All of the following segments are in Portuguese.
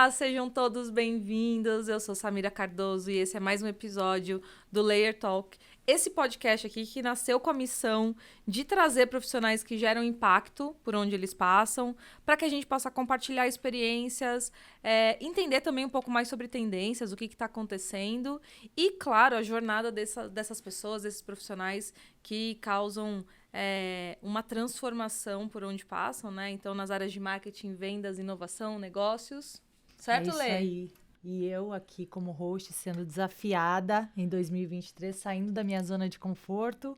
Olá, sejam todos bem-vindos. Eu sou Samira Cardoso e esse é mais um episódio do Layer Talk. Esse podcast aqui que nasceu com a missão de trazer profissionais que geram impacto por onde eles passam, para que a gente possa compartilhar experiências, entender também um pouco mais sobre tendências, o que está acontecendo e, claro, a jornada dessas pessoas, desses profissionais que causam uma transformação por onde passam, né? Então, nas áreas de marketing, vendas, inovação, negócios. Certo, Lê? É isso aí. E eu aqui como host sendo desafiada em 2023, saindo da minha zona de conforto.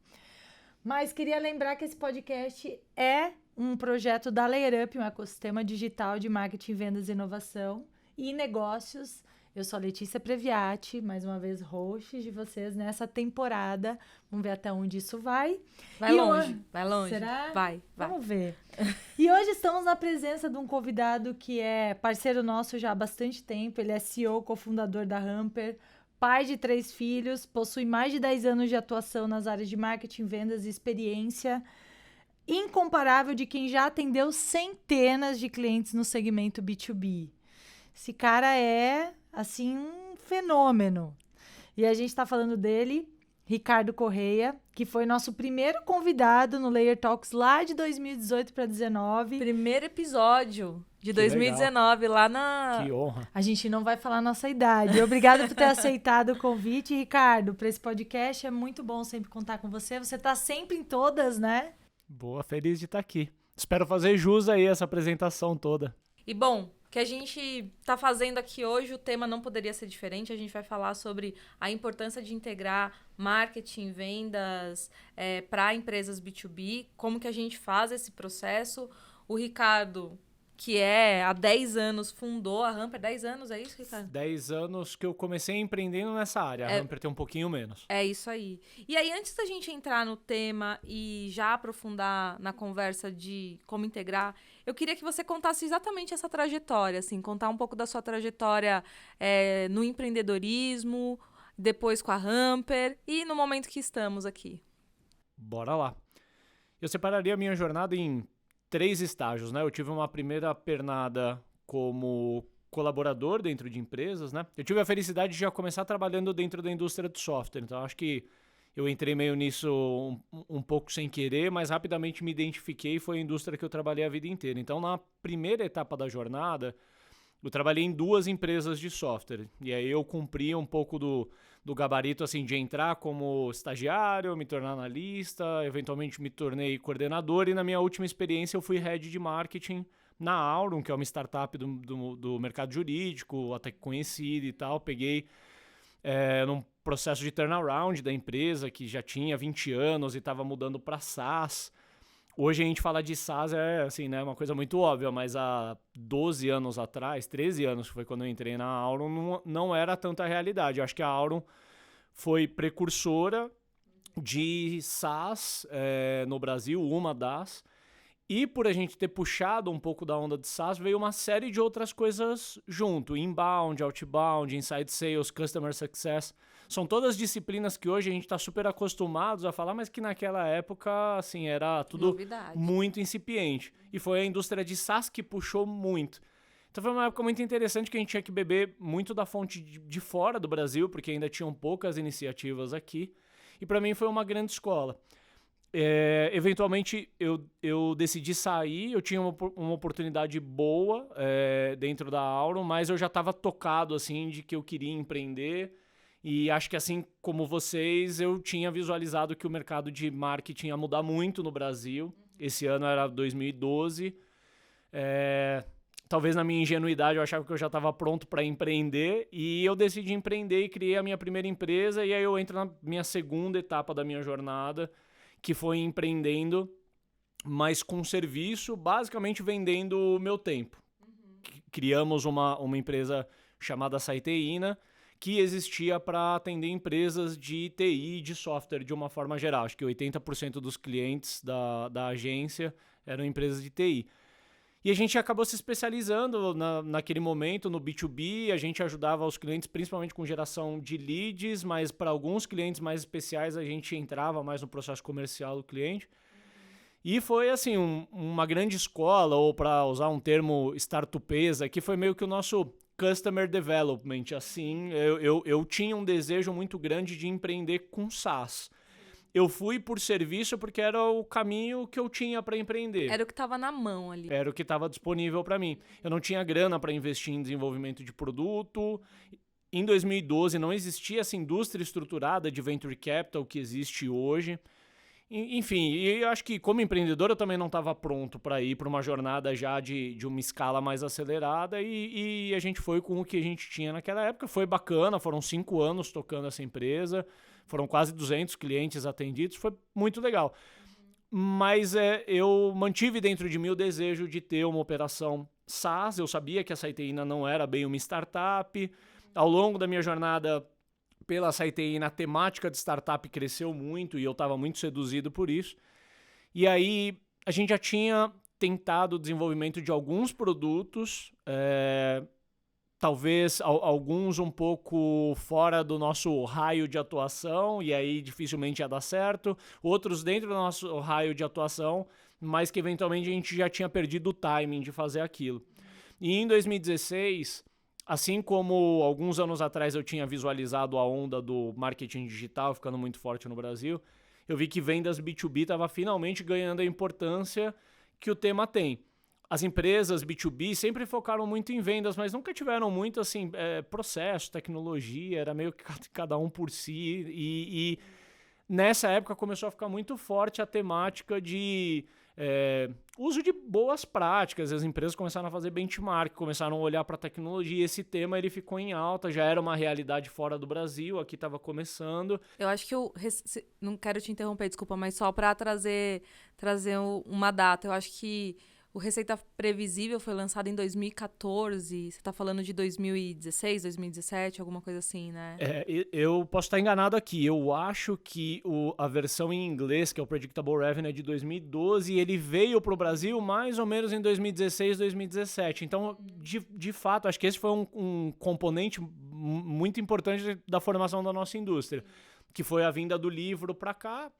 Mas queria lembrar que esse podcast é um projeto da Layer Up, um ecossistema digital de marketing, vendas, inovação e negócios. Eu sou a Letícia Previati, mais uma vez host de vocês nessa temporada. Vamos ver até onde isso vai. Vai longe, vai longe. Será? Vai. Vamos ver. E hoje estamos na presença de um convidado que é parceiro nosso já há bastante tempo. Ele é CEO, cofundador da Hamper, pai de 3 filhos, possui mais de 10 anos de atuação nas áreas de marketing, vendas e experiência incomparável de quem já atendeu centenas de clientes no segmento B2B. Esse cara é, assim, um fenômeno. E a gente está falando dele, Ricardo Correia, que foi nosso primeiro convidado no Layer Talks lá de 2018 para 2019. Primeiro episódio de 2019, legal. lá na... Que honra. A gente não vai falar a nossa idade. Obrigada por ter aceitado o convite, Ricardo, para esse podcast. É muito bom sempre contar com você. Você está sempre em todas, né? Boa, feliz de estar aqui. Espero fazer jus aí essa apresentação toda. E bom, o que a gente está fazendo aqui hoje, o tema não poderia ser diferente. A gente vai falar sobre a importância de integrar marketing, vendas para empresas B2B, como que a gente faz esse processo. O Ricardo, que há 10 anos fundou a Hamper. 10 anos, é isso, Ricardo? 10 anos que eu comecei empreendendo nessa área. A Hamper tem um pouquinho menos. É isso aí. E aí, antes da gente entrar no tema e já aprofundar na conversa de como integrar, eu queria que você contasse exatamente essa trajetória, assim, contar um pouco da sua trajetória no empreendedorismo, depois com a Hamper e no momento que estamos aqui. Bora lá. Eu separaria a minha jornada em 3 estágios, né? Eu tive uma primeira pernada como colaborador dentro de empresas, né? Eu tive a felicidade de já começar trabalhando dentro da indústria do software, então acho que eu entrei meio nisso um pouco sem querer, mas rapidamente me identifiquei e foi a indústria que eu trabalhei a vida inteira. Então, na primeira etapa da jornada, eu trabalhei em 2 empresas de software. E aí eu cumpri um pouco do gabarito assim, de entrar como estagiário, me tornar analista, eventualmente me tornei coordenador e na minha última experiência eu fui head de marketing na Aurum, que é uma startup do mercado jurídico, até conhecida e tal. Peguei num processo de turnaround da empresa que já tinha 20 anos e estava mudando para SaaS. Hoje a gente fala de SaaS, assim, né, uma coisa muito óbvia, mas há 12 anos atrás, 13 anos, que foi quando eu entrei na Aurum, não era tanta realidade. Eu acho que a Aurum foi precursora de SaaS no Brasil, uma das. E por a gente ter puxado um pouco da onda de SaaS, veio uma série de outras coisas junto. Inbound, outbound, inside sales, customer success. São todas disciplinas que hoje a gente está super acostumados a falar, mas que naquela época, assim, era tudo Novidade. muito incipiente. E foi a indústria de SaaS que puxou muito. Então foi uma época muito interessante que a gente tinha que beber muito da fonte de fora do Brasil, porque ainda tinham poucas iniciativas aqui. E para mim foi uma grande escola. Eventualmente eu decidi sair, eu tinha uma oportunidade boa dentro da Aurum, mas eu já estava tocado assim de que eu queria empreender e acho que assim como vocês, eu tinha visualizado que o mercado de marketing ia mudar muito no Brasil. Esse ano era 2012. Talvez na minha ingenuidade eu achava que eu já estava pronto para empreender e eu decidi empreender e criei a minha primeira empresa e aí eu entro na minha segunda etapa da minha jornada, que foi empreendendo, mas com serviço, basicamente vendendo o meu tempo. Criamos uma empresa chamada Saiteína, que existia para atender empresas de TI e de software de uma forma geral. Acho que 80% dos clientes da agência eram empresas de TI. E a gente acabou se especializando naquele momento no B2B, a gente ajudava os clientes principalmente com geração de leads, mas para alguns clientes mais especiais a gente entrava mais no processo comercial do cliente. E foi assim, uma grande escola, ou para usar um termo startupesa, que foi meio que o nosso Customer Development, assim, eu tinha um desejo muito grande de empreender com SaaS. Eu fui por serviço porque era o caminho que eu tinha para empreender. Era o que tava na mão ali. Era o que estava disponível para mim. Eu não tinha grana para investir em desenvolvimento de produto. Em 2012 não existia essa indústria estruturada de venture capital que existe hoje. Enfim, e eu acho que como empreendedor eu também não estava pronto para ir para uma jornada já de uma escala mais acelerada e a gente foi com o que a gente tinha naquela época. Foi bacana, foram 5 anos tocando essa empresa, foram quase 200 clientes atendidos, foi muito legal. Mas eu mantive dentro de mim o desejo de ter uma operação SaaS, eu sabia que a Siteina não era bem uma startup. Ao longo da minha jornada pela Siteina, a temática de startup cresceu muito e eu estava muito seduzido por isso. E aí a gente já tinha tentado o desenvolvimento de alguns produtos, talvez alguns um pouco fora do nosso raio de atuação, e aí dificilmente ia dar certo. Outros dentro do nosso raio de atuação, mas que eventualmente a gente já tinha perdido o timing de fazer aquilo. E em 2016... assim como alguns anos atrás eu tinha visualizado a onda do marketing digital ficando muito forte no Brasil, eu vi que vendas B2B estava finalmente ganhando a importância que o tema tem. As empresas B2B sempre focaram muito em vendas, mas nunca tiveram muito assim, processo, tecnologia, era meio que cada um por si. E nessa época começou a ficar muito forte a temática de... uso de boas práticas, as empresas começaram a fazer benchmark, começaram a olhar para a tecnologia, esse tema ele ficou em alta, já era uma realidade fora do Brasil, aqui estava começando. Eu acho que não quero te interromper, desculpa, mas só para trazer uma data, eu acho que o Receita Previsível foi lançado em 2014, você tá falando de 2016, 2017, alguma coisa assim, né? Eu posso estar enganado aqui, eu acho que a versão em inglês, que é o Predictable Revenue, é de 2012 e ele veio para o Brasil mais ou menos em 2016, 2017. Então, de fato, acho que esse foi um componente muito importante da formação da nossa indústria, que foi a vinda do livro para cá,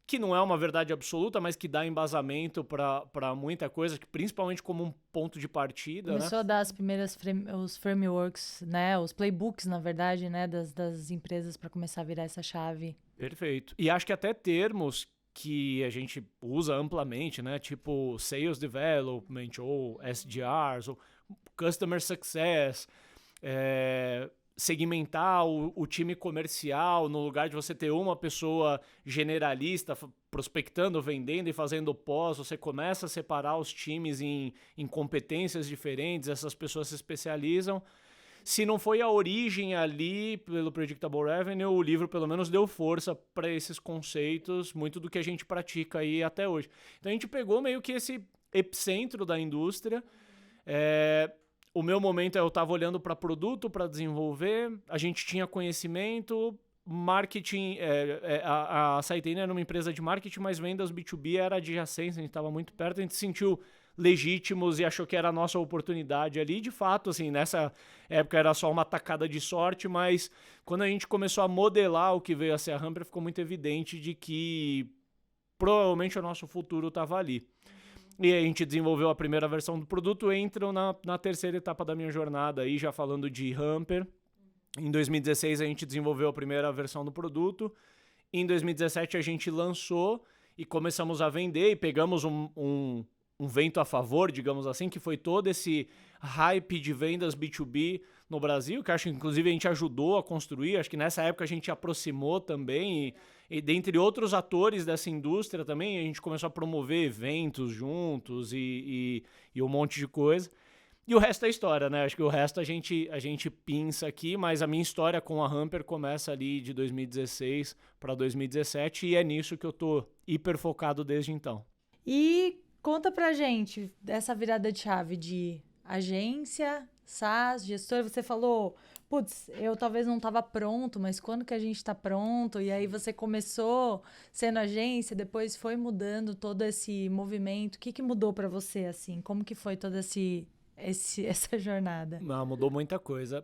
que não é uma verdade absoluta, mas que dá embasamento para muita coisa, que principalmente como um ponto de partida. Começou a dar as primeiras os frameworks, né? Os playbooks, na verdade, né? Das empresas para começar a virar essa chave. Perfeito. E acho que até termos que a gente usa amplamente, né? Tipo Sales Development, ou SDRs, ou Customer Success, segmentar o time comercial no lugar de você ter uma pessoa generalista prospectando, vendendo e fazendo pós, você começa a separar os times em competências diferentes, essas pessoas se especializam. Se não foi a origem ali pelo Predictable Revenue, o livro pelo menos deu força para esses conceitos, muito do que a gente pratica aí até hoje. Então a gente pegou meio que esse epicentro da indústria. O meu momento eu estava olhando para produto, para desenvolver, a gente tinha conhecimento, marketing, a Siteina era uma empresa de marketing, mas vendas B2B era adjacência, a gente estava muito perto, a gente se sentiu legítimos e achou que era a nossa oportunidade ali. De fato, assim, nessa época era só uma tacada de sorte, mas quando a gente começou a modelar o que veio a ser a Humper, ficou muito evidente de que provavelmente o nosso futuro estava ali. E aí a gente desenvolveu a primeira versão do produto, entram na terceira etapa da minha jornada, aí já falando de Humper. Em 2016 a gente desenvolveu a primeira versão do produto. Em 2017 a gente lançou e começamos a vender e pegamos um vento a favor, digamos assim, que foi todo esse hype de vendas B2B no Brasil, que acho que inclusive a gente ajudou a construir, acho que nessa época a gente aproximou também e dentre outros atores dessa indústria também, a gente começou a promover eventos juntos e um monte de coisa. E o resto é história, né? Acho que o resto a gente pinça aqui, mas a minha história com a Humper começa ali de 2016 para 2017 e é nisso que eu tô hiper focado desde então. E conta pra gente dessa virada de chave de agência, SaaS, gestor. Você falou, putz, eu talvez não estava pronto, mas quando que a gente está pronto? E aí você começou sendo agência, depois foi mudando todo esse movimento. O que mudou para você, assim? Como que foi toda essa jornada? Não, mudou muita coisa.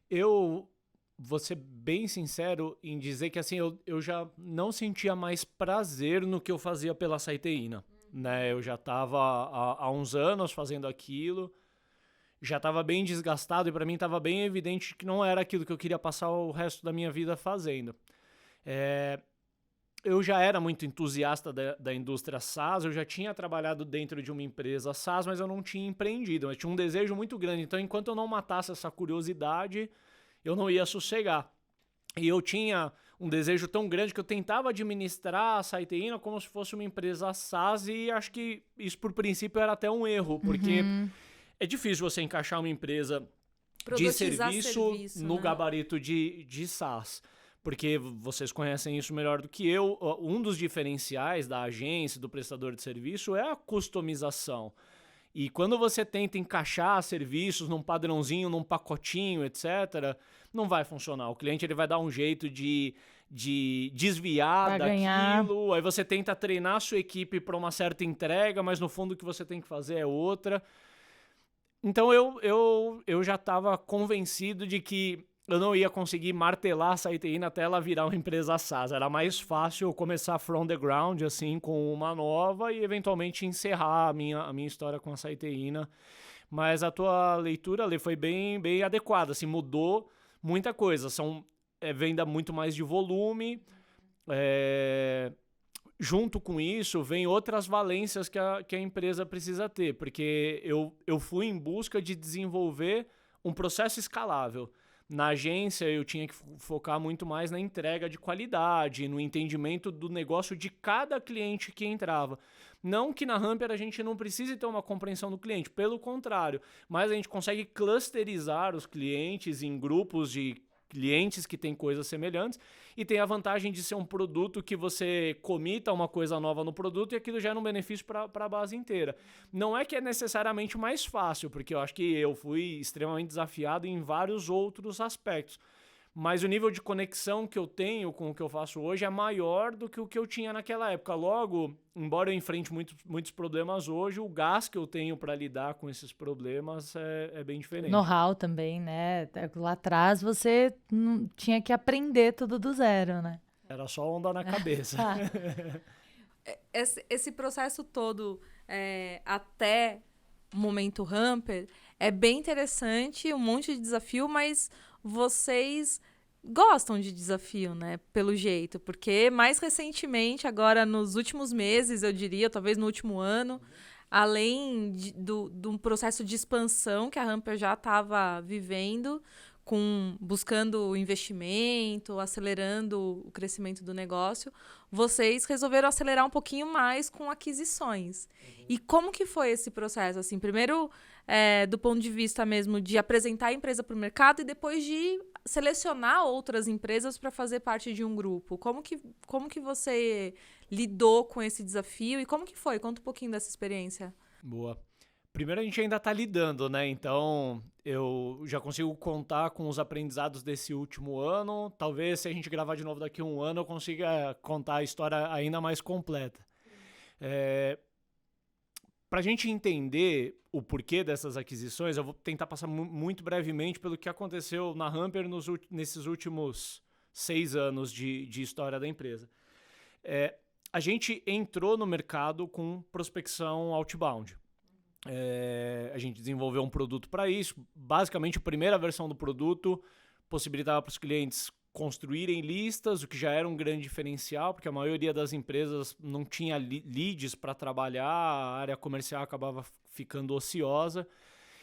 Eu vou ser bem sincero em dizer que assim, eu já não sentia mais prazer no que eu fazia pela Siteina. Né? Eu já estava há uns anos fazendo aquilo. já estava bem desgastado e para mim estava bem evidente que não era aquilo que eu queria passar o resto da minha vida fazendo. Eu já era muito entusiasta da indústria SaaS, eu já tinha trabalhado dentro de uma empresa SaaS, mas eu não tinha empreendido, eu tinha um desejo muito grande. Então, enquanto eu não matasse essa curiosidade, eu não ia sossegar. E eu tinha um desejo tão grande que eu tentava administrar a Siteina como se fosse uma empresa SaaS, e acho que isso, por princípio, era até um erro, porque é difícil você encaixar uma empresa de serviço no gabarito de SaaS. Porque vocês conhecem isso melhor do que eu. Um dos diferenciais da agência, do prestador de serviço, é a customização. E quando você tenta encaixar serviços num padrãozinho, num pacotinho, etc., não vai funcionar. O cliente ele vai dar um jeito de desviar daquilo. Aí você tenta treinar a sua equipe para uma certa entrega, mas no fundo o que você tem que fazer é outra. Então eu já estava convencido de que eu não ia conseguir martelar a Siteina até ela virar uma empresa SaaS. Era mais fácil começar from the ground, assim, com uma nova e eventualmente encerrar a minha história com a Siteina. Mas a tua leitura, Lê, foi bem adequada, assim, mudou muita coisa. Venda muito mais de volume. Junto com isso, vem outras valências que a empresa precisa ter, porque eu fui em busca de desenvolver um processo escalável. Na agência, eu tinha que focar muito mais na entrega de qualidade, no entendimento do negócio de cada cliente que entrava. Não que na Humper a gente não precise ter uma compreensão do cliente, pelo contrário, mas a gente consegue clusterizar os clientes em grupos de clientes que têm coisas semelhantes e tem a vantagem de ser um produto que você comita uma coisa nova no produto e aquilo gera um benefício para a base inteira. Não é que é necessariamente mais fácil, porque eu acho que eu fui extremamente desafiado em vários outros aspectos. Mas o nível de conexão que eu tenho com o que eu faço hoje é maior do que o que eu tinha naquela época. Logo, embora eu enfrente muitos problemas hoje, o gás que eu tenho para lidar com esses problemas é bem diferente. Know-how também, né? Lá atrás você tinha que aprender tudo do zero, né? Era só onda na cabeça. Esse processo todo até o momento Humper é bem interessante, um monte de desafio, mas vocês gostam de desafio, né? Pelo jeito, porque mais recentemente, agora nos últimos meses, eu diria, talvez no último ano, além de um processo de expansão que a Humper já estava vivendo, buscando investimento, acelerando o crescimento do negócio, vocês resolveram acelerar um pouquinho mais com aquisições. E como que foi esse processo? Assim, primeiro, do ponto de vista mesmo de apresentar a empresa para o mercado e depois de selecionar outras empresas para fazer parte de um grupo. Como que você lidou com esse desafio e como que foi? Conta um pouquinho dessa experiência. Boa. Primeiro, a gente ainda está lidando, né? Então, eu já consigo contar com os aprendizados desse último ano. Talvez, se a gente gravar de novo daqui a um ano, eu consiga contar a história ainda mais completa. Para a gente entender o porquê dessas aquisições, eu vou tentar passar muito brevemente pelo que aconteceu na Humper nesses últimos 6 anos de história da empresa. A gente entrou no mercado com prospecção outbound. A gente desenvolveu um produto para isso. Basicamente, a primeira versão do produto possibilitava para os clientes construírem listas, o que já era um grande diferencial, porque a maioria das empresas não tinha leads para trabalhar, a área comercial acabava ficando ociosa.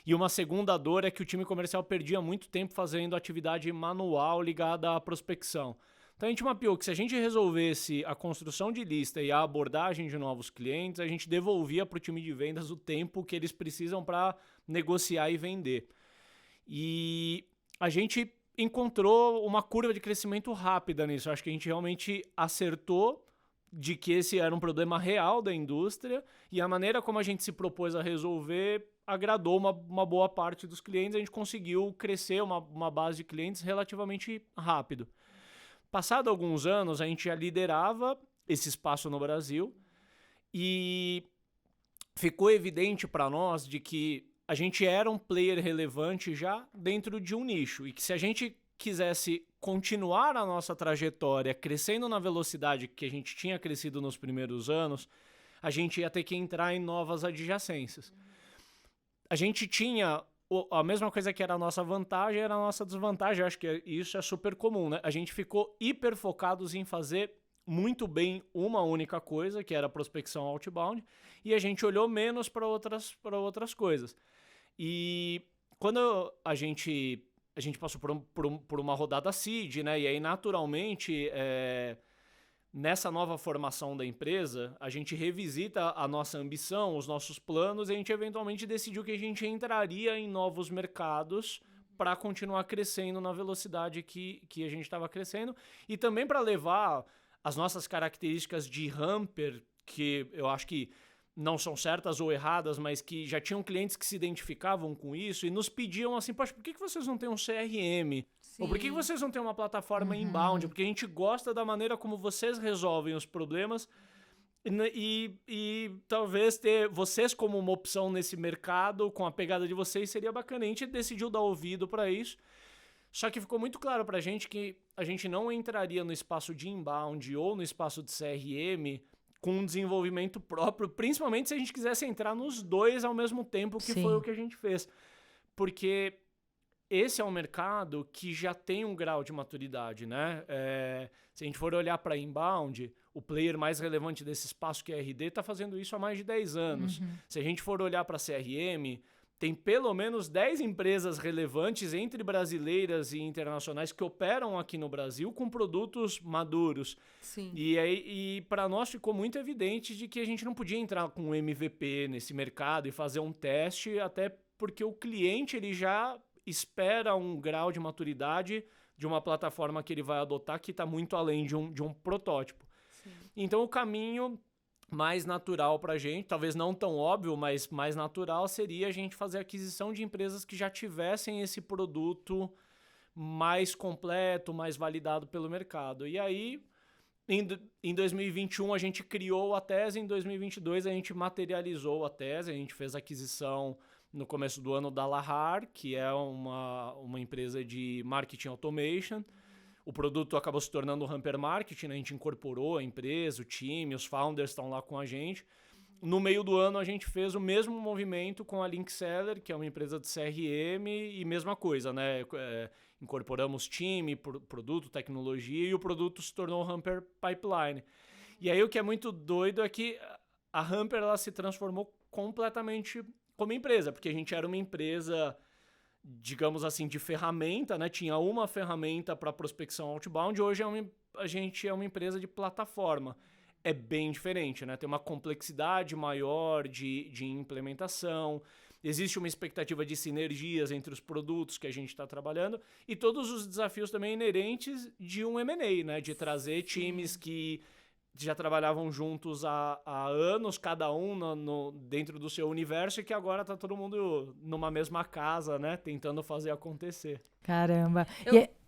E uma segunda dor é que o time comercial perdia muito tempo fazendo atividade manual ligada à prospecção. Então a gente mapeou que se a gente resolvesse a construção de lista e a abordagem de novos clientes, a gente devolvia para o time de vendas o tempo que eles precisam para negociar e vender. E a gente encontrou uma curva de crescimento rápida nisso. Acho que a gente realmente acertou de que esse era um problema real da indústria e a maneira como a gente se propôs a resolver agradou uma boa parte dos clientes. A gente conseguiu crescer uma base de clientes relativamente rápido. Passado alguns anos, a gente já liderava esse espaço no Brasil e ficou evidente para nós de que a gente era um player relevante já dentro de um nicho e que se a gente quisesse continuar a nossa trajetória crescendo na velocidade que a gente tinha crescido nos primeiros anos, a gente ia ter que entrar em novas adjacências. A gente tinha a mesma coisa que era a nossa vantagem era a nossa desvantagem. Eu acho que isso é super comum, né? A gente ficou hiper focados em fazer muito bem uma única coisa, que era a prospecção outbound, e a gente olhou menos para outras coisas. E quando a gente passou por uma rodada seed, né? E aí, naturalmente, nessa nova formação da empresa, a gente revisita a nossa ambição, os nossos planos, e a gente eventualmente decidiu que a gente entraria em novos mercados para continuar crescendo na velocidade que a gente estava crescendo, e também para levar as nossas características de Hamper, que eu acho que não são certas ou erradas, mas que já tinham clientes que se identificavam com isso e nos pediam assim, poxa, por que vocês não têm um CRM? Sim. Ou por que vocês não têm uma plataforma inbound? Porque a gente gosta da maneira como vocês resolvem os problemas e talvez ter vocês como uma opção nesse mercado, com a pegada de vocês, seria bacana. A gente decidiu dar ouvido para isso. Só que ficou muito claro pra gente que a gente não entraria no espaço de inbound ou no espaço de CRM com um desenvolvimento próprio, principalmente se a gente quisesse entrar nos dois ao mesmo tempo, que foi o que a gente fez. Porque esse é um mercado que já tem um grau de maturidade, né? Se a gente for olhar para inbound, o player mais relevante desse espaço, que é a RD, está fazendo isso há mais de 10 anos. Se a gente for olhar para CRM, tem pelo menos 10 empresas relevantes entre brasileiras e internacionais que operam aqui no Brasil com produtos maduros. Sim. E para nós ficou muito evidente de que a gente não podia entrar com um MVP nesse mercado e fazer um teste, até porque o cliente ele já espera um grau de maturidade de uma plataforma que ele vai adotar que está muito além de um protótipo. Sim. Então o caminho mais natural para a gente, talvez não tão óbvio, mas mais natural, seria a gente fazer aquisição de empresas que já tivessem esse produto mais completo, mais validado pelo mercado. E aí, em 2021, a gente criou a tese, em 2022 a gente materializou a tese, a gente fez a aquisição no começo do ano da Lahar, que é uma empresa de marketing automation. O produto acabou se tornando o Hamper Marketing, né? A gente incorporou a empresa, o time, os founders estão lá com a gente. No meio do ano, a gente fez o mesmo movimento com a Linkseller, que é uma empresa de CRM, e mesma coisa, né? Incorporamos time, produto, tecnologia, e o produto se tornou o Hamper Pipeline. E aí o que é muito doido é que a Hamper ela se transformou completamente como empresa, porque a gente era uma empresa, digamos assim, de ferramenta, né? Tinha uma ferramenta para prospecção outbound, hoje a gente é uma empresa de plataforma. É bem diferente, né? Tem uma complexidade maior de implementação, existe uma expectativa de sinergias entre os produtos que a gente está trabalhando e todos os desafios também inerentes de um M&A, né? De trazer times que já trabalhavam juntos há anos, cada um dentro do seu universo, e que agora tá todo mundo numa mesma casa, né? Tentando fazer acontecer. Caramba.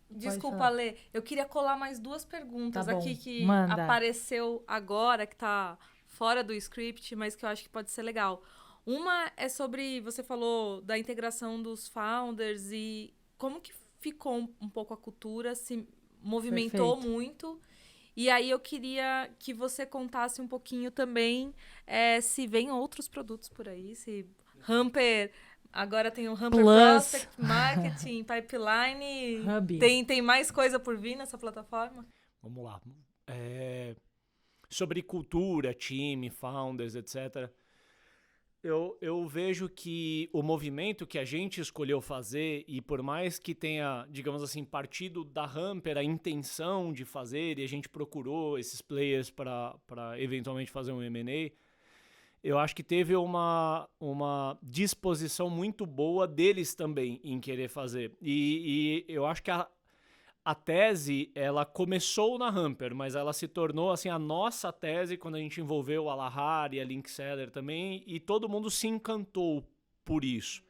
Desculpa, Lê, eu queria colar mais duas perguntas aqui que manda. Apareceu agora, que tá fora do script, mas que eu acho que pode ser legal. Uma é sobre, você falou da integração dos founders e como que ficou um pouco a cultura, se movimentou muito. E aí eu queria que você contasse um pouquinho também se vem outros produtos por aí, se Hamper... Agora tem o Hamper Prospect Marketing, Pipeline. Hub. Tem mais coisa por vir nessa plataforma? Vamos lá. Sobre cultura, time, founders, etc. Eu vejo que o movimento que a gente escolheu fazer, e por mais que tenha, digamos assim, partido da Hamper a intenção de fazer, e a gente procurou esses players para eventualmente fazer um M&A, eu acho que teve uma disposição muito boa deles também em querer fazer. E eu acho que a tese, ela começou na Hamper, mas ela se tornou assim, a nossa tese quando a gente envolveu a Lahar e a Linkseller também, e todo mundo se encantou por isso.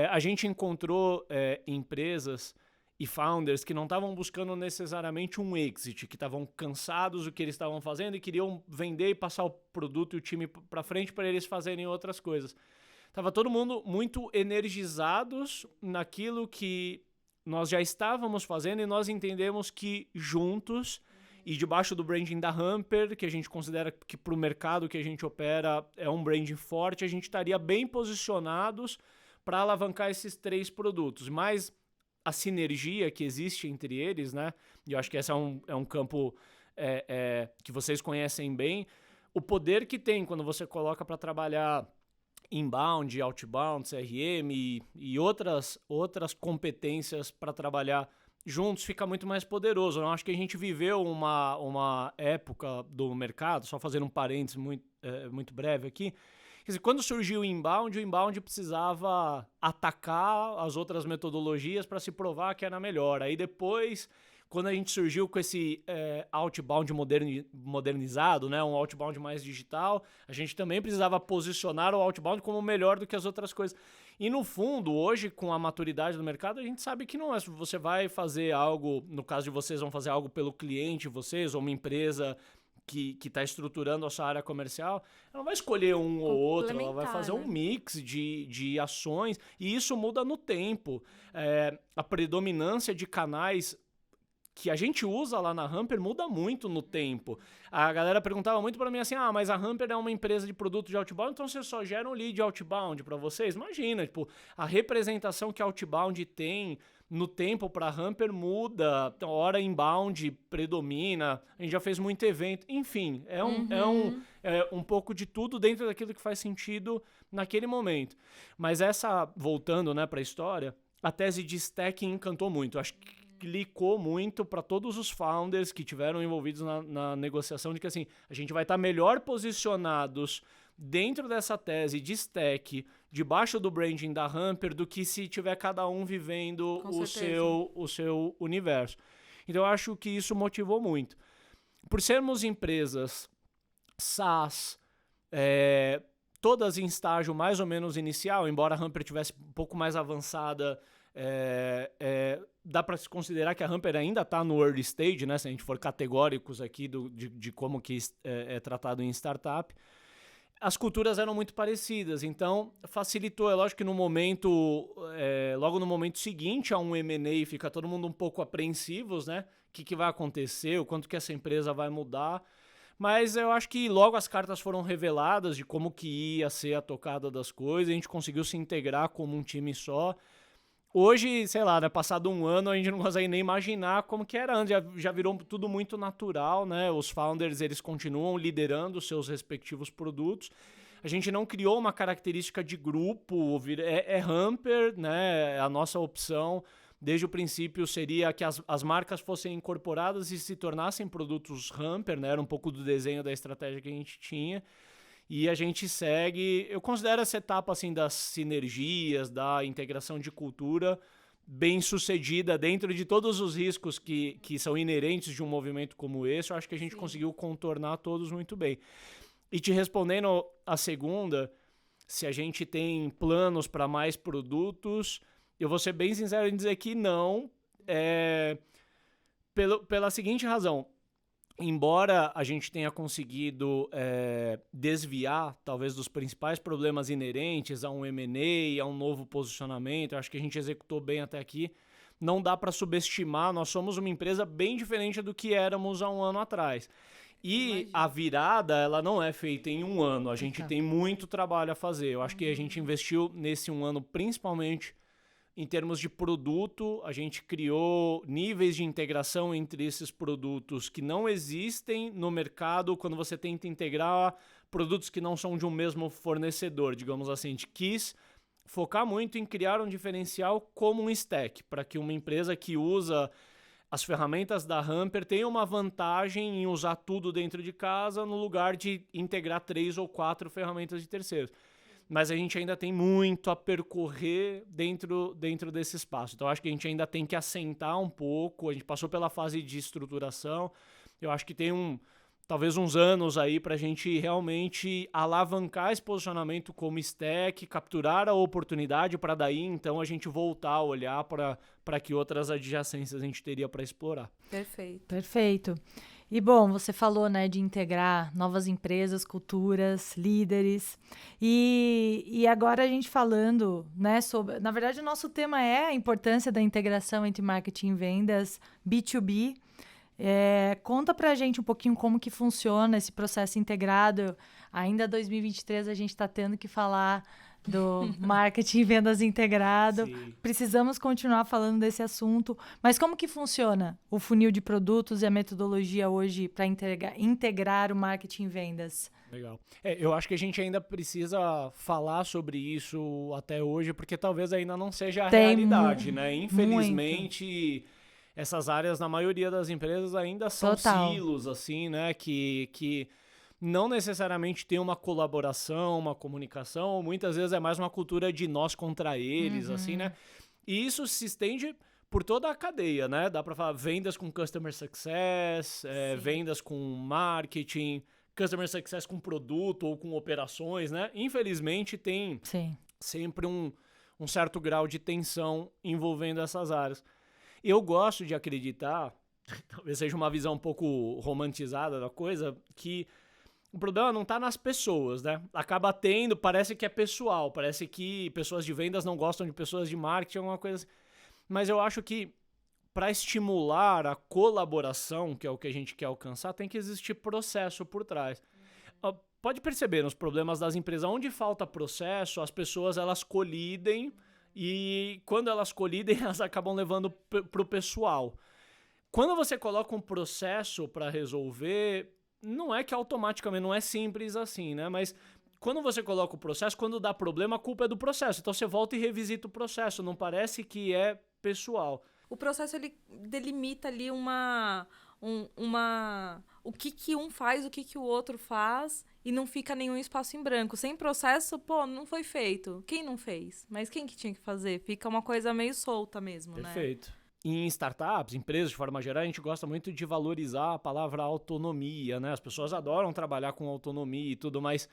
A gente encontrou empresas e founders que não estavam buscando necessariamente um exit, que estavam cansados do que eles estavam fazendo e queriam vender e passar o produto e o time para frente para eles fazerem outras coisas. Tava todo mundo muito energizados naquilo que nós já estávamos fazendo, e nós entendemos que juntos e debaixo do branding da Hamper, que a gente considera que para o mercado que a gente opera é um branding forte, a gente estaria bem posicionados para alavancar esses 3 produtos. Mas a sinergia que existe entre eles, né? E eu acho que esse é um campo que vocês conhecem bem. O poder que tem quando você coloca para trabalhar inbound, outbound, CRM e outras competências para trabalhar juntos fica muito mais poderoso. Eu acho que a gente viveu uma época do mercado, só fazendo um parênteses muito breve aqui. Quer dizer, quando surgiu o inbound precisava atacar as outras metodologias para se provar que era melhor. Aí depois, quando a gente surgiu com esse outbound modernizado, né, um outbound mais digital, a gente também precisava posicionar o outbound como melhor do que as outras coisas. E no fundo, hoje, com a maturidade do mercado, a gente sabe que não é. Você vai fazer algo, no caso de vocês, vão fazer algo pelo cliente, vocês, ou uma empresa que está estruturando a sua área comercial, ela não vai escolher um ou outro, ela vai fazer um mix de ações, e isso muda no tempo. A predominância de canais que a gente usa lá na Humper muda muito no tempo. A galera perguntava muito para mim assim, mas a Humper é uma empresa de produto de outbound, então vocês só geram lead outbound para vocês? Imagina, tipo, a representação que outbound tem no tempo para a Humper muda, hora inbound predomina, a gente já fez muito evento, enfim, é um pouco de tudo dentro daquilo que faz sentido naquele momento. Mas voltando, né, para a história, a tese de stacking encantou muito, acho que clicou muito para todos os founders que tiveram envolvidos na negociação de que assim, a gente vai estar melhor posicionados dentro dessa tese de stack, debaixo do branding da Humper, do que se tiver cada um vivendo o seu universo. Então eu acho que isso motivou muito. Por sermos empresas SaaS, todas em estágio mais ou menos inicial, embora a Humper tivesse um pouco mais avançada, dá para se considerar que a Humper ainda está no early stage, né? Se a gente for categóricos aqui de como que é tratado em startup. As culturas eram muito parecidas, então facilitou. É lógico que logo no momento seguinte a um M&A, fica todo mundo um pouco apreensivos, né? O que vai acontecer, o quanto que essa empresa vai mudar. Mas eu acho que logo as cartas foram reveladas de como que ia ser a tocada das coisas, a gente conseguiu se integrar como um time só. Hoje, sei lá, né, passado um ano, a gente não consegue nem imaginar como que era antes, já virou tudo muito natural, né? Os founders, eles continuam liderando os seus respectivos produtos. A gente não criou uma característica de grupo, é Humper, né? A nossa opção, desde o princípio, seria que as marcas fossem incorporadas e se tornassem produtos Humper, né? Era um pouco do desenho da estratégia que a gente tinha. E a gente segue, eu considero essa etapa assim, das sinergias, da integração de cultura, bem sucedida dentro de todos os riscos que são inerentes de um movimento como esse. Eu acho que a gente conseguiu contornar todos muito bem. E te respondendo a segunda, se a gente tem planos para mais produtos, eu vou ser bem sincero em dizer que não, pela seguinte razão. Embora a gente tenha conseguido desviar, talvez, dos principais problemas inerentes a um M&A, a um novo posicionamento, eu acho que a gente executou bem até aqui, não dá para subestimar, nós somos uma empresa bem diferente do que éramos há um ano atrás. E a virada, ela não é feita em um ano, a gente tem muito trabalho a fazer. Eu acho que a gente investiu nesse um ano principalmente em termos de produto, a gente criou níveis de integração entre esses produtos que não existem no mercado quando você tenta integrar produtos que não são de um mesmo fornecedor, digamos assim. A gente quis focar muito em criar um diferencial como um stack, para que uma empresa que usa as ferramentas da Humper tenha uma vantagem em usar tudo dentro de casa no lugar de integrar 3 ou 4 ferramentas de terceiros. Mas a gente ainda tem muito a percorrer dentro desse espaço. Então, acho que a gente ainda tem que assentar um pouco. A gente passou pela fase de estruturação. Eu acho que tem talvez uns anos aí para a gente realmente alavancar esse posicionamento como stack, capturar a oportunidade para daí, então, a gente voltar a olhar para que outras adjacências a gente teria para explorar. Perfeito. E, bom, você falou, né, de integrar novas empresas, culturas, líderes. E agora a gente falando, né, sobre... Na verdade, o nosso tema é a importância da integração entre marketing e vendas B2B. Conta pra gente um pouquinho como que funciona esse processo integrado. Ainda em 2023 a gente está tendo que falar do marketing e vendas integrado. Sim. Precisamos continuar falando desse assunto. Mas como que funciona o funil de produtos e a metodologia hoje para integrar o marketing e vendas? Legal. Eu acho que a gente ainda precisa falar sobre isso até hoje, porque talvez ainda não seja a realidade, né? Infelizmente, essas áreas, na maioria das empresas, ainda são silos, assim, né? Que não necessariamente tem uma colaboração, uma comunicação, muitas vezes é mais uma cultura de nós contra eles, assim, né? E isso se estende por toda a cadeia, né? Dá para falar vendas com customer success, vendas com marketing, customer success com produto ou com operações, né? Infelizmente tem sempre um certo grau de tensão envolvendo essas áreas. Eu gosto de acreditar, talvez seja uma visão um pouco romantizada da coisa, que o problema não está nas pessoas, né? Acaba tendo, parece que é pessoal, parece que pessoas de vendas não gostam de pessoas de marketing, alguma coisa assim. Mas eu acho que para estimular a colaboração, que é o que a gente quer alcançar, tem que existir processo por trás. Pode perceber nos problemas das empresas, onde falta processo, as pessoas elas colidem e quando elas colidem, elas acabam levando para o pessoal. Quando você coloca um processo para resolver, não é que automaticamente, não é simples assim, né? Mas quando você coloca o processo, quando dá problema, a culpa é do processo. Então você volta e revisita o processo, não parece que é pessoal. O processo, ele delimita ali o que um faz, o que o outro faz, e não fica nenhum espaço em branco. Sem processo, não foi feito. Quem não fez? Mas quem que tinha que fazer? Fica uma coisa meio solta mesmo, né? Perfeito. Em startups, empresas de forma geral, a gente gosta muito de valorizar a palavra autonomia, né? As pessoas adoram trabalhar com autonomia e tudo, mas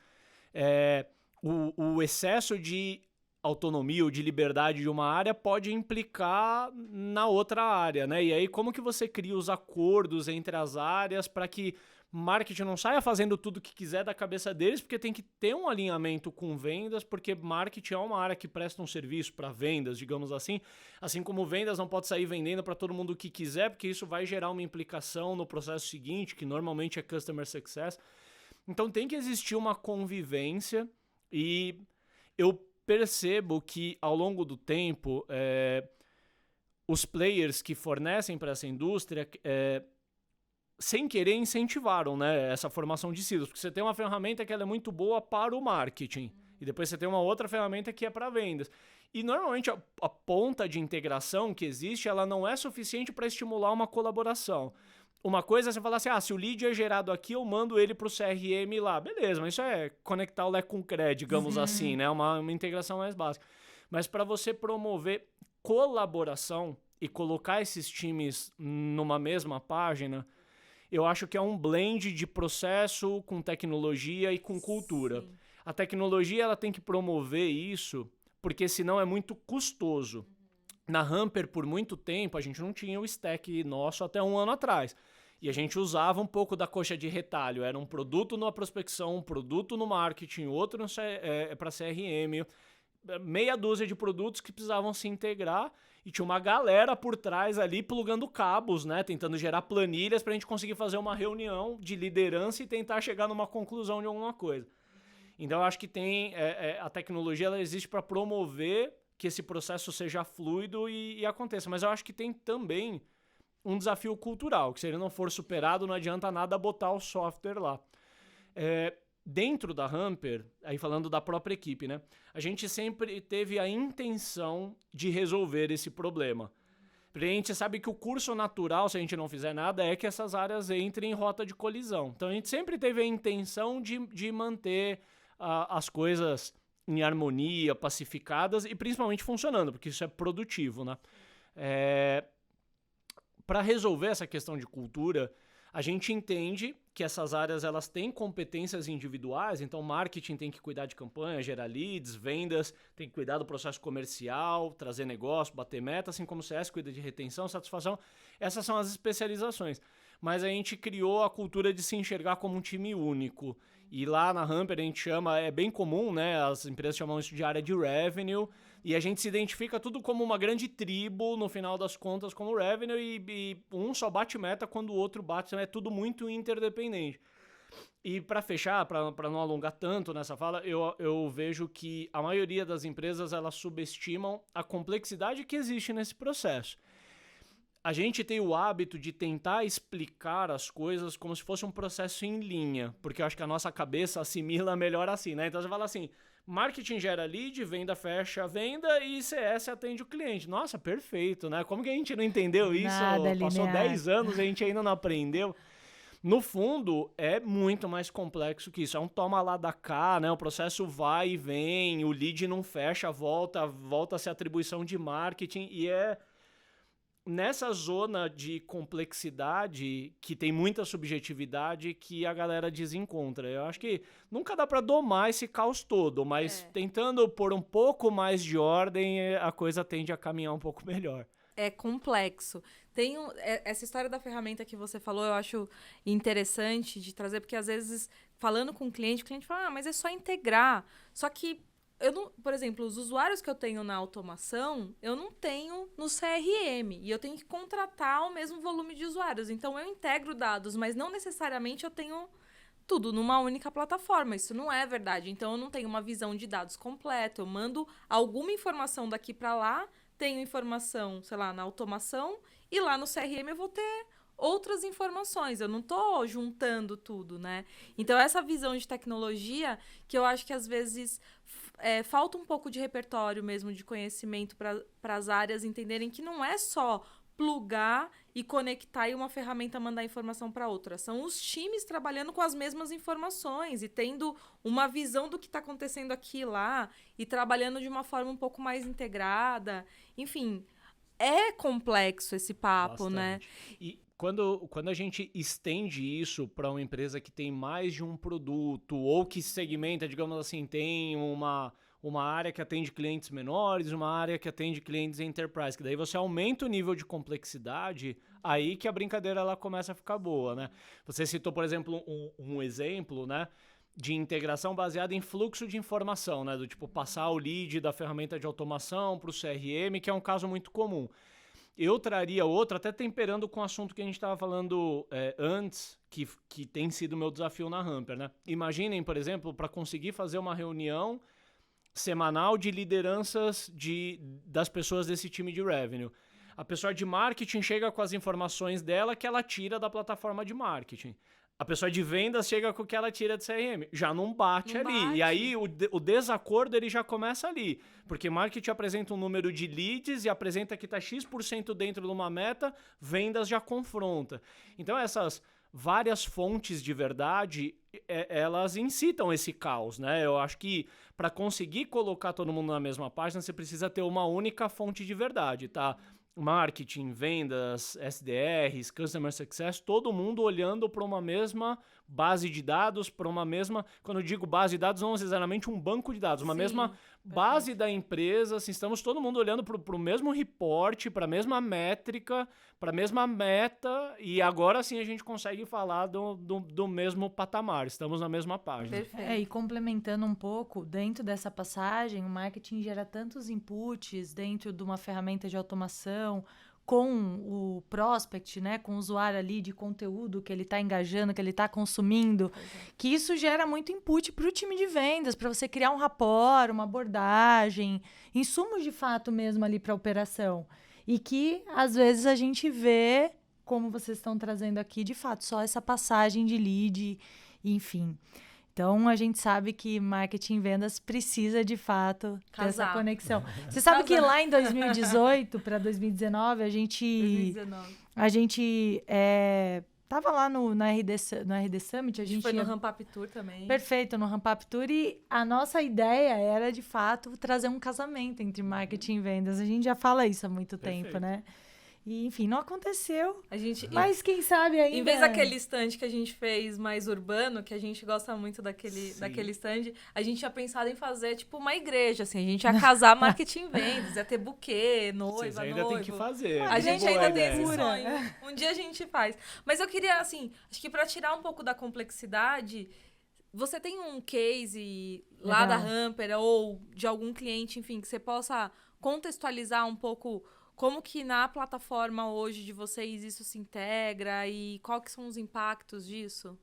o excesso de autonomia ou de liberdade de uma área pode implicar na outra área, né? E aí como que você cria os acordos entre as áreas para que marketing não saia fazendo tudo o que quiser da cabeça deles, porque tem que ter um alinhamento com vendas, porque marketing é uma área que presta um serviço para vendas, digamos assim como vendas não pode sair vendendo para todo mundo o que quiser, porque isso vai gerar uma implicação no processo seguinte, que normalmente é customer success. Então tem que existir uma convivência e eu percebo que ao longo do tempo os players que fornecem para essa indústria sem querer incentivaram, né, essa formação de silos, porque você tem uma ferramenta que ela é muito boa para o marketing e depois você tem uma outra ferramenta que é para vendas. E normalmente a ponta de integração que existe, ela não é suficiente para estimular uma colaboração. Uma coisa é você falar assim, se o lead é gerado aqui, eu mando ele para o CRM lá. Beleza, mas isso é conectar o Lé com o CRE, digamos assim, né? Uma integração mais básica. Mas para você promover colaboração e colocar esses times numa mesma página, eu acho que é um blend de processo com tecnologia e com cultura. Sim. A tecnologia ela tem que promover isso, porque senão é muito custoso. Na Hamper, por muito tempo, a gente não tinha o stack nosso até 1 ano atrás. E a gente usava um pouco da coxa de retalho. Era um produto na prospecção, um produto no marketing, outro para CRM. Meia dúzia de produtos que precisavam se integrar. E tinha uma galera por trás ali plugando cabos, né? Tentando gerar planilhas para a gente conseguir fazer uma reunião de liderança e tentar chegar numa conclusão de alguma coisa. Então, eu acho que a tecnologia ela existe para promover que esse processo seja fluido e aconteça. Mas eu acho que tem também um desafio cultural, que se ele não for superado, não adianta nada botar o software lá. Dentro da Hamper, aí falando da própria equipe, né? A gente sempre teve a intenção de resolver esse problema. A gente sabe que o curso natural, se a gente não fizer nada, é que essas áreas entrem em rota de colisão. Então a gente sempre teve a intenção de manter as coisas em harmonia, pacificadas e principalmente funcionando, porque isso é produtivo, né? Para resolver essa questão de cultura, a gente entende que essas áreas elas têm competências individuais, então marketing tem que cuidar de campanha, gerar leads, vendas, tem que cuidar do processo comercial, trazer negócio, bater meta, assim como o CS cuida de retenção, satisfação. Essas são as especializações. Mas a gente criou a cultura de se enxergar como um time único. E lá na Hamper a gente chama, é bem comum, né? As empresas chamam isso de área de revenue, e a gente se identifica tudo como uma grande tribo, no final das contas, como revenue, e um só bate meta quando o outro bate, é tudo muito interdependente. E para fechar, para não alongar tanto nessa fala, eu vejo que a maioria das empresas elas subestimam a complexidade que existe nesse processo. A gente tem o hábito de tentar explicar as coisas como se fosse um processo em linha, porque eu acho que a nossa cabeça assimila melhor assim, né? Então você fala assim, marketing gera lead, venda fecha a venda e CS atende o cliente. Nossa, perfeito, né? Como que a gente não entendeu isso? Nada Passou linear. 10 anos e a gente ainda não aprendeu. No fundo, é muito mais complexo que isso. É um toma lá da cá, né? O processo vai e vem, o lead não fecha, volta-se a atribuição de marketing e é nessa zona de complexidade que tem muita subjetividade que a galera desencontra. Eu acho que nunca dá para domar esse caos todo, mas tentando pôr um pouco mais de ordem, a coisa tende a caminhar um pouco melhor. É complexo. Essa história da ferramenta que você falou, eu acho interessante de trazer, porque às vezes, falando com o cliente fala, mas é só integrar. Só que, por exemplo, os usuários que eu tenho na automação, eu não tenho no CRM. E eu tenho que contratar o mesmo volume de usuários. Então, eu integro dados, mas não necessariamente eu tenho tudo numa única plataforma. Isso não é verdade. Então, eu não tenho uma visão de dados completa. Eu mando alguma informação daqui para lá, tenho informação, sei lá, na automação, e lá no CRM eu vou ter outras informações. Eu não estou juntando tudo, né? Então, essa visão de tecnologia, que eu acho que às vezes falta um pouco de repertório mesmo, de conhecimento para as áreas entenderem que não é só plugar e conectar e uma ferramenta mandar informação para outra. São os times trabalhando com as mesmas informações e tendo uma visão do que está acontecendo aqui e lá e trabalhando de uma forma um pouco mais integrada. Enfim, é complexo esse papo, Bastante. né? E quando a gente estende isso para uma empresa que tem mais de um produto ou que segmenta, digamos assim, tem uma área que atende clientes menores, uma área que atende clientes enterprise, que daí você aumenta o nível de complexidade, aí que a brincadeira ela começa a ficar boa, né? Você citou, por exemplo, um exemplo, né, de integração baseada em fluxo de informação, né, do tipo passar o lead da ferramenta de automação para o CRM, que é um caso muito comum. Eu traria outro, até temperando com o assunto que a gente estava falando antes, que tem sido o meu desafio na Hamper, né? Imaginem, por exemplo, para conseguir fazer uma reunião semanal de lideranças das pessoas desse time de revenue. A pessoa de marketing chega com as informações dela que ela tira da plataforma de marketing. A pessoa de vendas chega com o que ela tira de CRM. Já não bate ali. Bate. E aí o desacordo ele já começa ali. Porque marketing apresenta um número de leads e apresenta que está X% dentro de uma meta, vendas já confronta. Então essas várias fontes de verdade, elas incitam esse caos, né? Eu acho que para conseguir colocar todo mundo na mesma página, você precisa ter uma única fonte de verdade, tá? Marketing, vendas, SDRs, Customer Success, todo mundo olhando para uma mesma base de dados, para uma mesma... Quando eu digo base de dados, não necessariamente um banco de dados, uma mesma base da empresa, assim, estamos todo mundo olhando para o mesmo report, para a mesma métrica, para a mesma meta, e agora sim a gente consegue falar do mesmo patamar, estamos na mesma página. Perfeito. E complementando um pouco, dentro dessa passagem, o marketing gera tantos inputs dentro de uma ferramenta de automação, com o prospect, né, com o usuário ali de conteúdo que ele está engajando, que ele está consumindo, que isso gera muito input para o time de vendas, para você criar um rapport, uma abordagem, insumos de fato mesmo ali para a operação. E que, às vezes, a gente vê, como vocês estão trazendo aqui, de fato, só essa passagem de lead, enfim. Então, a gente sabe que marketing e vendas precisa, de fato, dessa conexão. Você sabe que lá em 2018 para 2019, a gente tava lá no RD Summit. A gente foi no Ramp Up Tour também. Perfeito, no Ramp Up Tour. E a nossa ideia era, de fato, trazer um casamento entre marketing e vendas. A gente já fala isso há muito tempo, né? E, enfim, não aconteceu. Mas quem sabe ainda... Em vez daquele stand que a gente fez mais urbano, que a gente gosta muito daquele stand, a gente tinha pensado em fazer, tipo, uma igreja, assim. A gente ia casar marketing e vendas, ia ter buquê, noiva, ainda tem que fazer. A gente ainda tem esse sonho. Um dia a gente faz. Mas eu queria, assim, acho que para tirar um pouco da complexidade... Você tem um case lá da Hamper ou de algum cliente, enfim, que você possa contextualizar um pouco... Como que na plataforma hoje de vocês isso se integra e quais que são os impactos disso?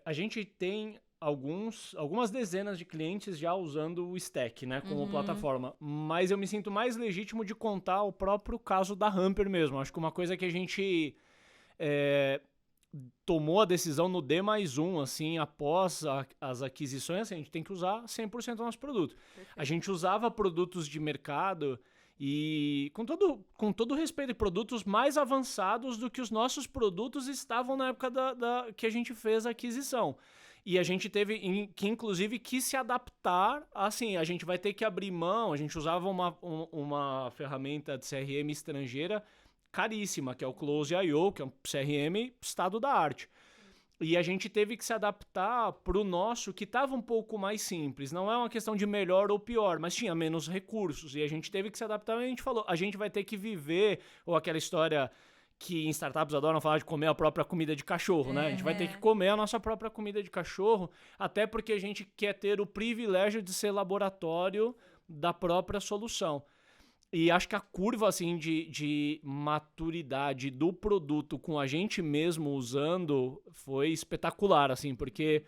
A gente tem algumas dezenas de clientes já usando o Stack, né, como plataforma, mas eu me sinto mais legítimo de contar o próprio caso da Hamper mesmo. Acho que uma coisa que a gente tomou a decisão no D+1, assim, após as aquisições, assim, a gente tem que usar 100% do nosso produto. Perfeito. A gente usava produtos de mercado e, com todo respeito, produtos mais avançados do que os nossos produtos estavam na época que a gente fez a aquisição. E a gente teve que, inclusive, se adaptar, assim, a gente vai ter que abrir mão, a gente usava uma ferramenta de CRM estrangeira caríssima, que é o Close.io, que é um CRM estado da arte. E a gente teve que se adaptar para o nosso, que estava um pouco mais simples. Não é uma questão de melhor ou pior, mas tinha menos recursos. E a gente teve que se adaptar e a gente falou, a gente vai ter que viver, ou aquela história que em startups adoram falar de comer a própria comida de cachorro, né? A gente vai ter que comer a nossa própria comida de cachorro, até porque a gente quer ter o privilégio de ser laboratório da própria solução. E acho que a curva assim, de maturidade do produto com a gente mesmo usando foi espetacular, assim, porque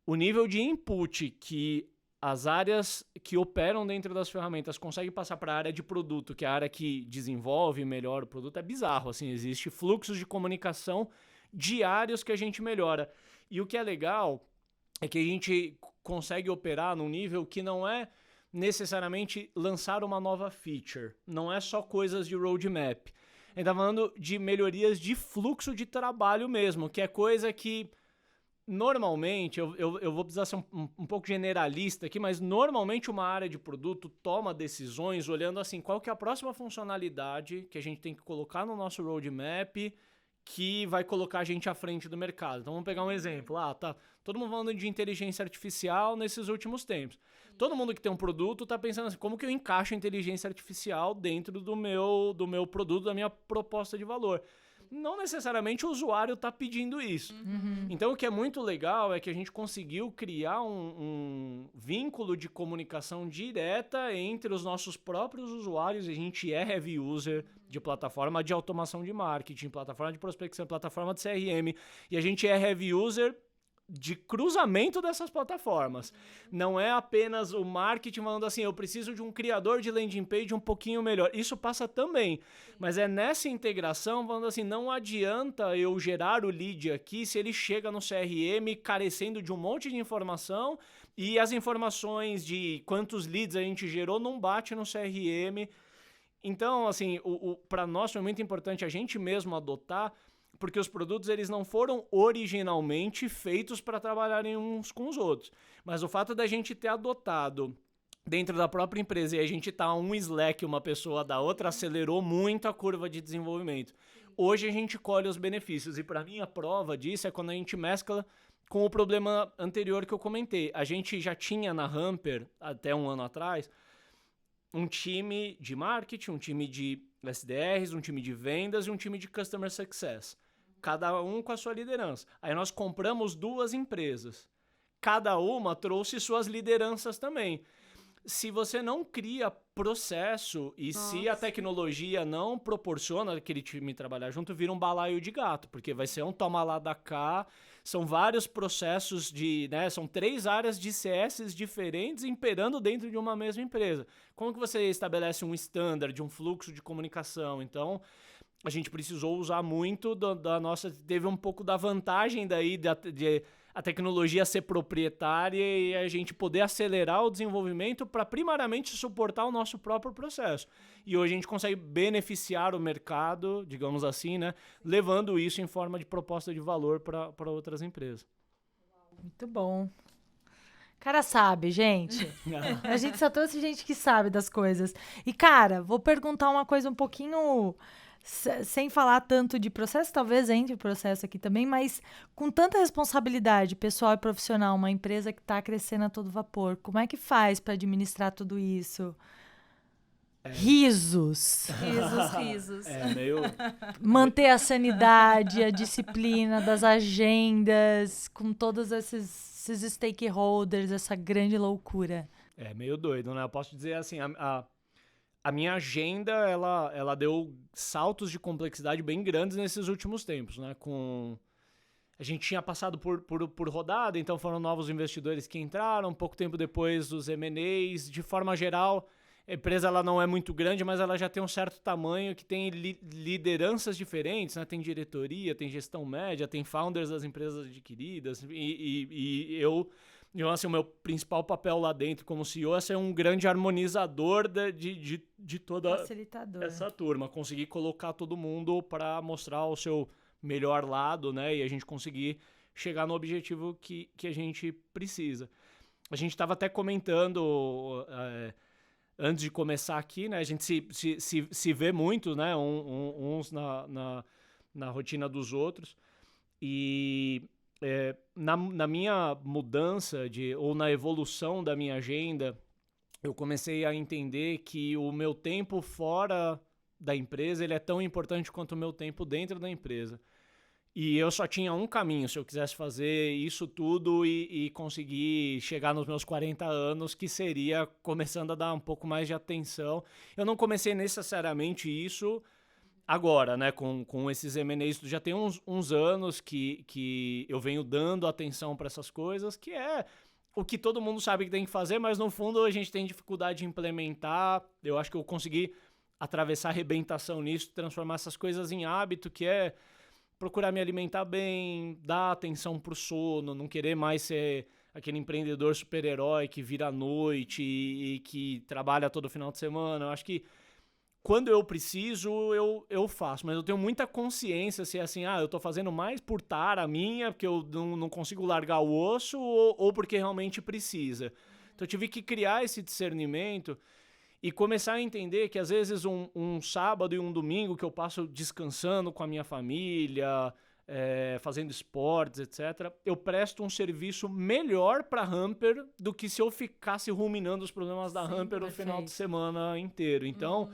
o nível de input que as áreas que operam dentro das ferramentas conseguem passar para a área de produto, que é a área que desenvolve melhor o produto, é bizarro. Assim, existe fluxos de comunicação diários que a gente melhora. E o que é legal é que a gente consegue operar num nível que não é necessariamente lançar uma nova feature. Não é só coisas de roadmap. A gente tá falando de melhorias de fluxo de trabalho mesmo, que é coisa que normalmente, eu vou precisar ser um pouco generalista aqui, mas normalmente uma área de produto toma decisões olhando assim, qual que é a próxima funcionalidade que a gente tem que colocar no nosso roadmap que vai colocar a gente à frente do mercado. Então vamos pegar um exemplo. Tá todo mundo falando de inteligência artificial nesses últimos tempos. Todo mundo que tem um produto está pensando assim, como que eu encaixo a inteligência artificial dentro do meu produto, da minha proposta de valor. Não necessariamente o usuário está pedindo isso. Então o que é muito legal é que a gente conseguiu criar um vínculo de comunicação direta entre os nossos próprios usuários. A gente é heavy user de plataforma de automação de marketing, plataforma de prospecção, plataforma de CRM, e a gente é heavy user de cruzamento dessas plataformas. Não é apenas o marketing falando assim, eu preciso de um criador de landing page um pouquinho melhor. Isso passa também, mas é nessa integração falando assim, não adianta eu gerar o lead aqui se ele chega no CRM carecendo de um monte de informação e as informações de quantos leads a gente gerou não bate no CRM. Então, assim, para nós foi muito importante a gente mesmo adotar, porque os produtos eles não foram originalmente feitos para trabalharem uns com os outros. Mas o fato da gente ter adotado dentro da própria empresa e a gente tá um Slack, uma pessoa da outra, acelerou muito a curva de desenvolvimento. Hoje a gente colhe os benefícios e para mim a prova disso é quando a gente mescla com o problema anterior que eu comentei. A gente já tinha na Hamper, até um ano atrás, um time de marketing, um time de SDRs, um time de vendas e um time de Customer Success. Cada um com a sua liderança. Aí nós compramos 2 empresas. Cada uma trouxe suas lideranças também. Se você não cria processo e se a tecnologia não proporciona aquele time trabalhar junto, vira um balaio de gato, porque vai ser um toma lá da cá, são vários processos são 3 áreas de CS diferentes imperando dentro de uma mesma empresa. Como que você estabelece um standard, um fluxo de comunicação? Então, a gente precisou usar muito da nossa... Teve um pouco da vantagem daí de a tecnologia ser proprietária e a gente poder acelerar o desenvolvimento para primariamente suportar o nosso próprio processo. E hoje a gente consegue beneficiar o mercado, digamos assim, né? Levando isso em forma de proposta de valor para outras empresas. Muito bom. Cara sabe, gente. A gente só trouxe gente que sabe das coisas. E, cara, vou perguntar uma coisa um pouquinho... sem falar tanto de processo, talvez entre o processo aqui também, mas com tanta responsabilidade pessoal e profissional, uma empresa que está crescendo a todo vapor, como é que faz para administrar tudo isso? Risos. Risos. Manter a sanidade, a disciplina das agendas, com todos esses stakeholders, essa grande loucura. É meio doido, né? Eu posso dizer assim, a minha agenda, ela deu saltos de complexidade bem grandes nesses últimos tempos, né? a gente tinha passado por rodada, então foram novos investidores que entraram, pouco tempo depois os M&As. De forma geral, a empresa ela não é muito grande, mas ela já tem um certo tamanho, que tem lideranças diferentes, né? Tem diretoria, tem gestão média, tem founders das empresas adquiridas, e eu, assim, o meu principal papel lá dentro como CEO é ser um grande harmonizador de toda Facilitador. essa turma, conseguir colocar todo mundo para mostrar o seu melhor lado, né? E a gente conseguir chegar no objetivo que a gente precisa. A gente estava até comentando antes de começar aqui, né? A gente se vê muito, né? Uns na rotina dos outros. E na minha mudança ou na evolução da minha agenda, eu comecei a entender que o meu tempo fora da empresa ele é tão importante quanto o meu tempo dentro da empresa. E eu só tinha um caminho se eu quisesse fazer isso tudo e conseguir chegar nos meus 40 anos, que seria começando a dar um pouco mais de atenção. Eu não comecei necessariamente isso agora, né? Com esses M&As, já tem uns anos que eu venho dando atenção para essas coisas, que é o que todo mundo sabe que tem que fazer, mas no fundo a gente tem dificuldade de implementar. Eu acho que eu consegui atravessar a arrebentação nisso, transformar essas coisas em hábito, que é procurar me alimentar bem, dar atenção pro sono, não querer mais ser aquele empreendedor super-herói que vira à noite e que trabalha todo final de semana. Eu acho que quando eu preciso, eu faço, mas eu tenho muita consciência se é assim, eu tô fazendo mais por tara minha, porque eu não consigo largar o osso, ou porque realmente precisa. Então eu tive que criar esse discernimento e começar a entender que às vezes um sábado e um domingo que eu passo descansando com a minha família, fazendo esportes, etc., eu presto um serviço melhor para a Hamper do que se eu ficasse ruminando os problemas da Hamper o final de semana inteiro. Então,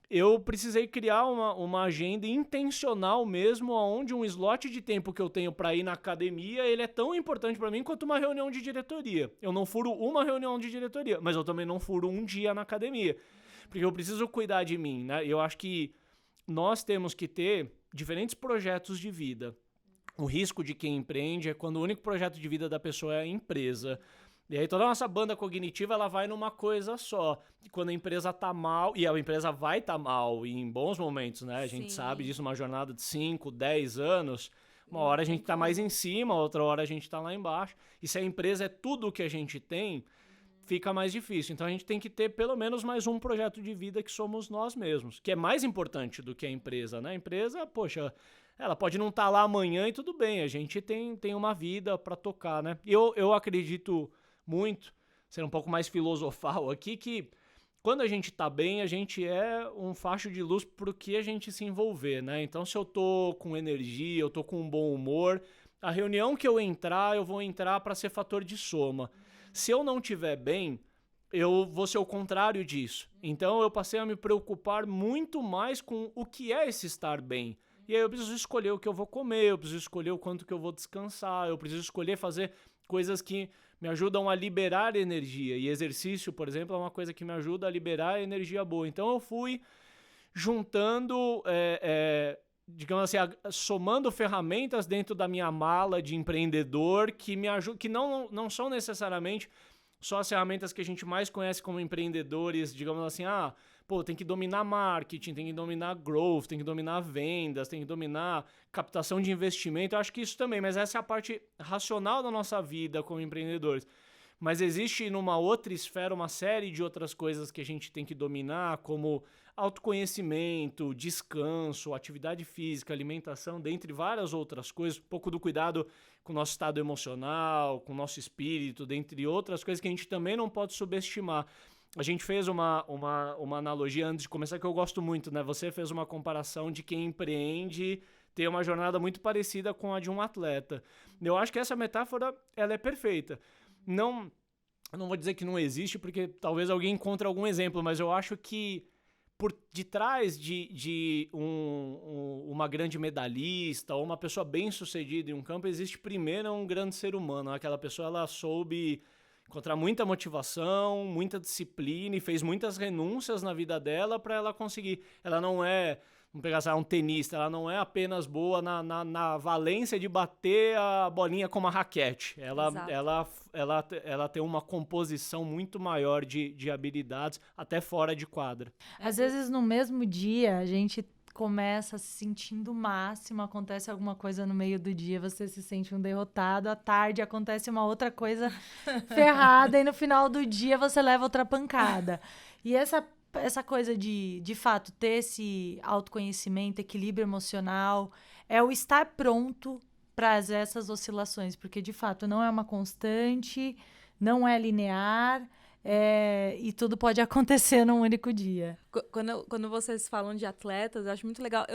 eu precisei criar uma agenda intencional mesmo, onde um slot de tempo que eu tenho para ir na academia, ele é tão importante para mim quanto uma reunião de diretoria. Eu não furo uma reunião de diretoria, mas eu também não furo um dia na academia, porque eu preciso cuidar de mim, né? Eu acho que nós temos que ter diferentes projetos de vida. O risco de quem empreende é quando o único projeto de vida da pessoa é a empresa. E aí toda a nossa banda cognitiva ela vai numa coisa só. E quando a empresa tá mal, e a empresa vai tá mal em bons momentos, né? A gente sabe disso, uma jornada de 5, 10 anos. Uma hora a gente tá mais em cima, outra hora a gente tá lá embaixo. E se a empresa é tudo o que a gente tem, fica mais difícil. Então a gente tem que ter pelo menos mais um projeto de vida que somos nós mesmos, que é mais importante do que a empresa, né? A empresa, poxa, ela pode não estar lá amanhã e tudo bem, a gente tem uma vida para tocar, né? E eu acredito muito, sendo um pouco mais filosofal aqui, que quando a gente tá bem, a gente é um facho de luz pro que a gente se envolver, né? Então, se eu tô com energia, eu tô com um bom humor, a reunião que eu vou entrar para ser fator de soma. Se eu não tiver bem, eu vou ser o contrário disso. Então, eu passei a me preocupar muito mais com o que é esse estar bem. E aí eu preciso escolher o que eu vou comer, eu preciso escolher o quanto que eu vou descansar, eu preciso escolher fazer coisas que me ajudam a liberar energia. E exercício, por exemplo, é uma coisa que me ajuda a liberar energia boa. Então eu fui juntando, digamos assim, somando ferramentas dentro da minha mala de empreendedor que me ajudam, que não são necessariamente só as ferramentas que a gente mais conhece como empreendedores, digamos assim, tem que dominar marketing, tem que dominar growth, tem que dominar vendas, tem que dominar captação de investimento. Eu acho que isso também, mas essa é a parte racional da nossa vida como empreendedores. Mas existe numa outra esfera uma série de outras coisas que a gente tem que dominar, como autoconhecimento, descanso, atividade física, alimentação, dentre várias outras coisas, um pouco do cuidado com o nosso estado emocional, com o nosso espírito, dentre outras coisas que a gente também não pode subestimar. A gente fez uma analogia antes de começar que eu gosto muito, né? Você fez uma comparação de quem empreende ter uma jornada muito parecida com a de um atleta. Eu acho que essa metáfora ela é perfeita. Não vou dizer que não existe, porque talvez alguém encontre algum exemplo, mas eu acho que por detrás de uma grande medalhista ou uma pessoa bem-sucedida em um campo, existe primeiro um grande ser humano. Aquela pessoa ela soube encontrar muita motivação, muita disciplina e fez muitas renúncias na vida dela para ela conseguir. Ela não é vamos pegar, sei lá, um tenista, ela não é apenas boa na valência de bater a bolinha com uma raquete. Ela tem uma composição muito maior de habilidades, até fora de quadra. Às vezes, no mesmo dia, a gente começa se sentindo o máximo, acontece alguma coisa no meio do dia, você se sente um derrotado, à tarde acontece uma outra coisa ferrada e no final do dia você leva outra pancada. E essa coisa de fato, ter esse autoconhecimento, equilíbrio emocional, é o estar pronto para essas oscilações, porque de fato não é uma constante, não é linear, e tudo pode acontecer num único dia. Quando vocês falam de atletas, eu acho muito legal.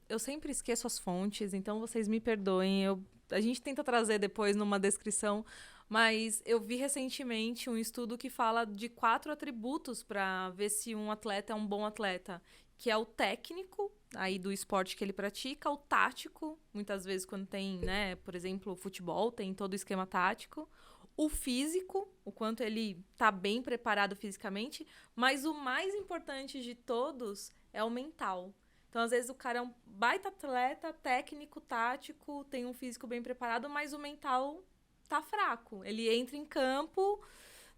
Eu sempre esqueço as fontes, então vocês me perdoem. A gente tenta trazer depois numa descrição, mas eu vi recentemente um estudo que fala de 4 atributos para ver se um atleta é um bom atleta, que é o técnico, aí do esporte que ele pratica, o tático, muitas vezes quando tem, né, por exemplo, futebol, tem todo o esquema tático, o físico, o quanto ele tá bem preparado fisicamente, mas o mais importante de todos é o mental. Então, às vezes, o cara é um baita atleta, técnico, tático, tem um físico bem preparado, mas o mental tá fraco. Ele entra em campo,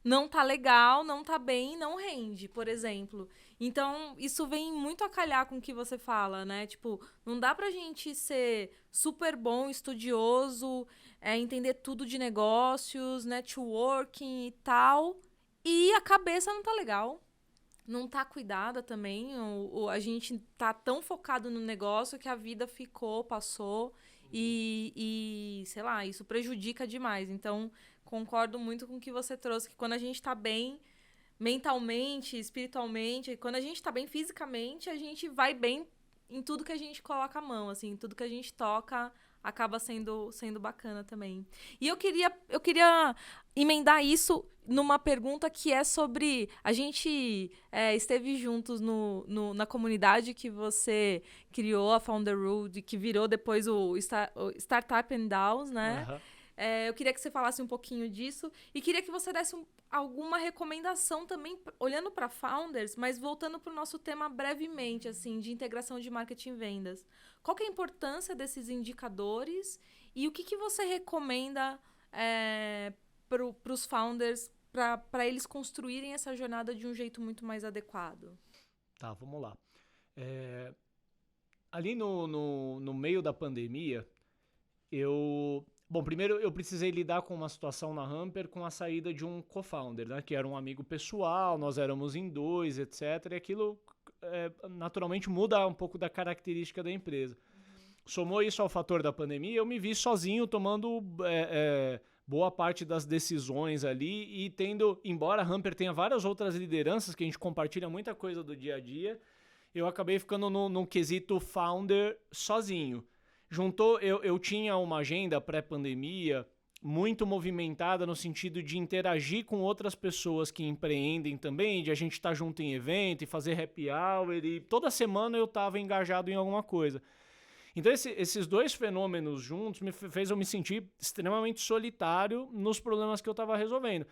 não tá legal, não tá bem, não rende, por exemplo. Então, isso vem muito a calhar com o que você fala, né? Tipo, não dá pra gente ser super bom, estudioso, entender tudo de negócios, networking e tal, e a cabeça não tá legal. Não tá cuidada também. A gente tá tão focado no negócio que a vida passou e, sei lá, isso prejudica demais. Então, concordo muito com o que você trouxe, que quando a gente tá bem mentalmente, espiritualmente, quando a gente tá bem fisicamente, a gente vai bem em tudo que a gente coloca a mão, assim, tudo que a gente toca acaba sendo bacana também. E eu queria emendar isso numa pergunta que é sobre... A gente esteve juntos na comunidade que você criou, a Founderwood, que virou depois o Startup and Downs, né? Uhum. Eu queria que você falasse um pouquinho disso e queria que você desse alguma recomendação também, olhando para founders, mas voltando para o nosso tema brevemente, assim, de integração de marketing e vendas. Qual que é a importância desses indicadores e o que você recomenda para os founders para eles construírem essa jornada de um jeito muito mais adequado? Tá, vamos lá. Ali no meio da pandemia, Bom, primeiro eu precisei lidar com uma situação na Humper com a saída de um co-founder, né? Que era um amigo pessoal, nós éramos em 2, etc. E aquilo naturalmente muda um pouco da característica da empresa. Somou isso ao fator da pandemia, eu me vi sozinho tomando boa parte das decisões ali e tendo, embora a Humper tenha várias outras lideranças que a gente compartilha muita coisa do dia a dia, eu acabei ficando no quesito founder sozinho. Eu tinha uma agenda pré-pandemia muito movimentada no sentido de interagir com outras pessoas que empreendem também, de a gente estar junto em evento e fazer happy hour, e toda semana eu estava engajado em alguma coisa. Então esses dois fenômenos juntos fez eu me sentir extremamente solitário nos problemas que eu estava resolvendo.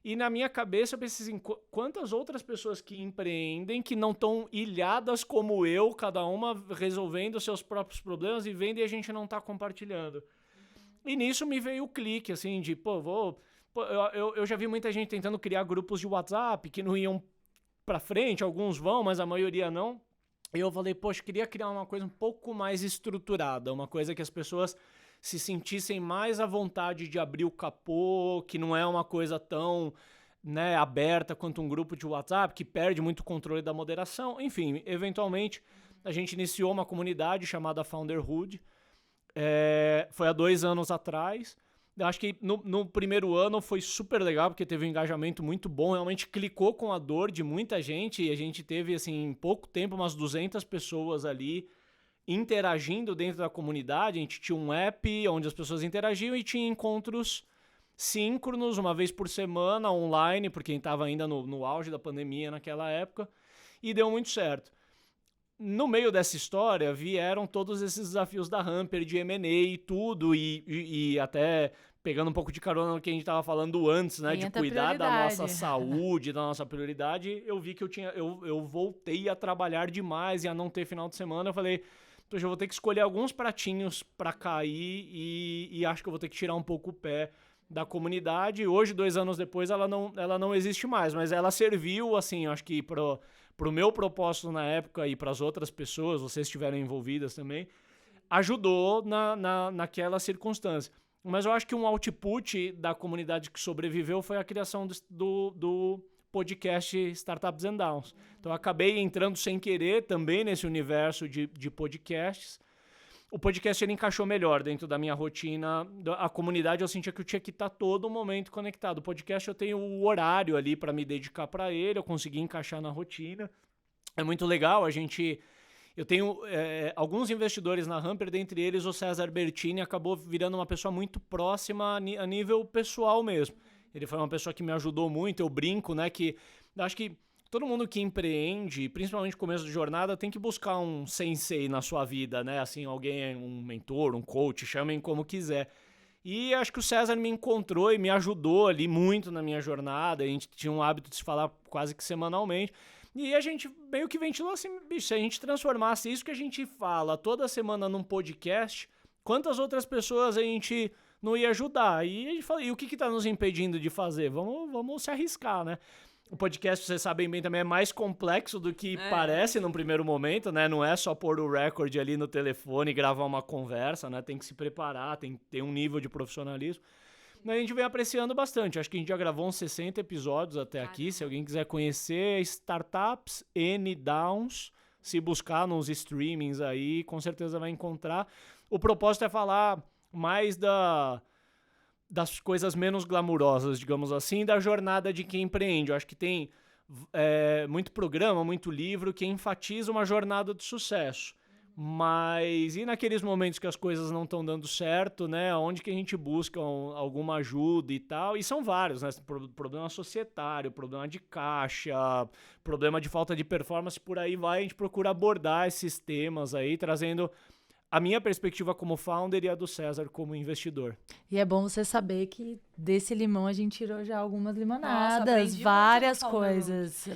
E na minha cabeça eu pensei assim, quantas outras pessoas que empreendem, que não estão ilhadas como eu, cada uma resolvendo seus próprios problemas e vendo e a gente não está compartilhando. E nisso me veio o clique, assim, de, eu já vi muita gente tentando criar grupos de WhatsApp que não iam para frente, alguns vão, mas a maioria não. E eu falei, poxa, queria criar uma coisa um pouco mais estruturada, uma coisa que as pessoas se sentissem mais à vontade de abrir o capô, que não é uma coisa tão, né, aberta quanto um grupo de WhatsApp, que perde muito o controle da moderação. Enfim, eventualmente, a gente iniciou uma comunidade chamada Founderwood. Foi há 2 anos atrás. Eu acho que no primeiro ano foi super legal, porque teve um engajamento muito bom, realmente clicou com a dor de muita gente, e a gente teve, assim, em pouco tempo, umas 200 pessoas ali interagindo dentro da comunidade. A gente tinha um app onde as pessoas interagiam e tinha encontros síncronos, uma vez por semana, online, porque a gente estava ainda no auge da pandemia naquela época, e deu muito certo. no meio dessa história vieram todos esses desafios da Humper, de M&A e tudo, e até pegando um pouco de carona no que a gente estava falando antes, né, de cuidar da nossa saúde, da nossa prioridade, eu vi que eu voltei a trabalhar demais e a não ter final de semana. Eu falei, poxa, eu vou ter que escolher alguns pratinhos para cair e acho que eu vou ter que tirar um pouco o pé da comunidade. Hoje, 2 anos depois, ela não existe mais, mas ela serviu, assim, acho que pro meu propósito na época e para as outras pessoas, vocês estiveram envolvidas também, ajudou naquela circunstância. Mas eu acho que um output da comunidade que sobreviveu foi a criação do podcast Startups and Downs. Então eu acabei entrando sem querer também nesse universo de podcasts. O podcast ele encaixou melhor dentro da minha rotina. A comunidade eu sentia que eu tinha que estar todo momento conectado. O podcast eu tenho o horário ali para me dedicar para ele, eu consegui encaixar na rotina. É muito legal, eu tenho alguns investidores na Humper, dentre eles o César Bertini acabou virando uma pessoa muito próxima a nível pessoal mesmo. Ele foi uma pessoa que me ajudou muito, eu brinco, né, que acho que todo mundo que empreende, principalmente no começo de jornada, tem que buscar um sensei na sua vida, né, assim, alguém, um mentor, um coach, chamem como quiser. E acho que o César me encontrou e me ajudou ali muito na minha jornada, a gente tinha um hábito de se falar quase que semanalmente. E a gente meio que ventilou assim, bicho, se a gente transformasse isso que a gente fala toda semana num podcast, quantas outras pessoas a gente não ia ajudar? E a gente falou, e o que tá nos impedindo de fazer? Vamos se arriscar, né? O podcast, vocês sabem bem, também é mais complexo do que parece num primeiro momento, né? Não é só pôr o recorde ali no telefone e gravar uma conversa, né? Tem que se preparar, tem que ter um nível de profissionalismo. A gente vem apreciando bastante. Acho que a gente já gravou uns 60 episódios até aqui. Se alguém quiser conhecer, Startups N Downs, se buscar nos streamings aí, com certeza vai encontrar. O propósito é falar mais das coisas menos glamurosas, digamos assim, da jornada de quem empreende. Eu acho que tem muito programa, muito livro que enfatiza uma jornada de sucesso. Mas e naqueles momentos que as coisas não estão dando certo, né? Onde que a gente busca alguma ajuda e tal? E são vários, né? Problema societário, problema de caixa, problema de falta de performance, por aí vai. A gente procura abordar esses temas aí, trazendo a minha perspectiva como founder e a do César como investidor. E é bom você saber que desse limão a gente tirou já algumas limonadas, várias coisas.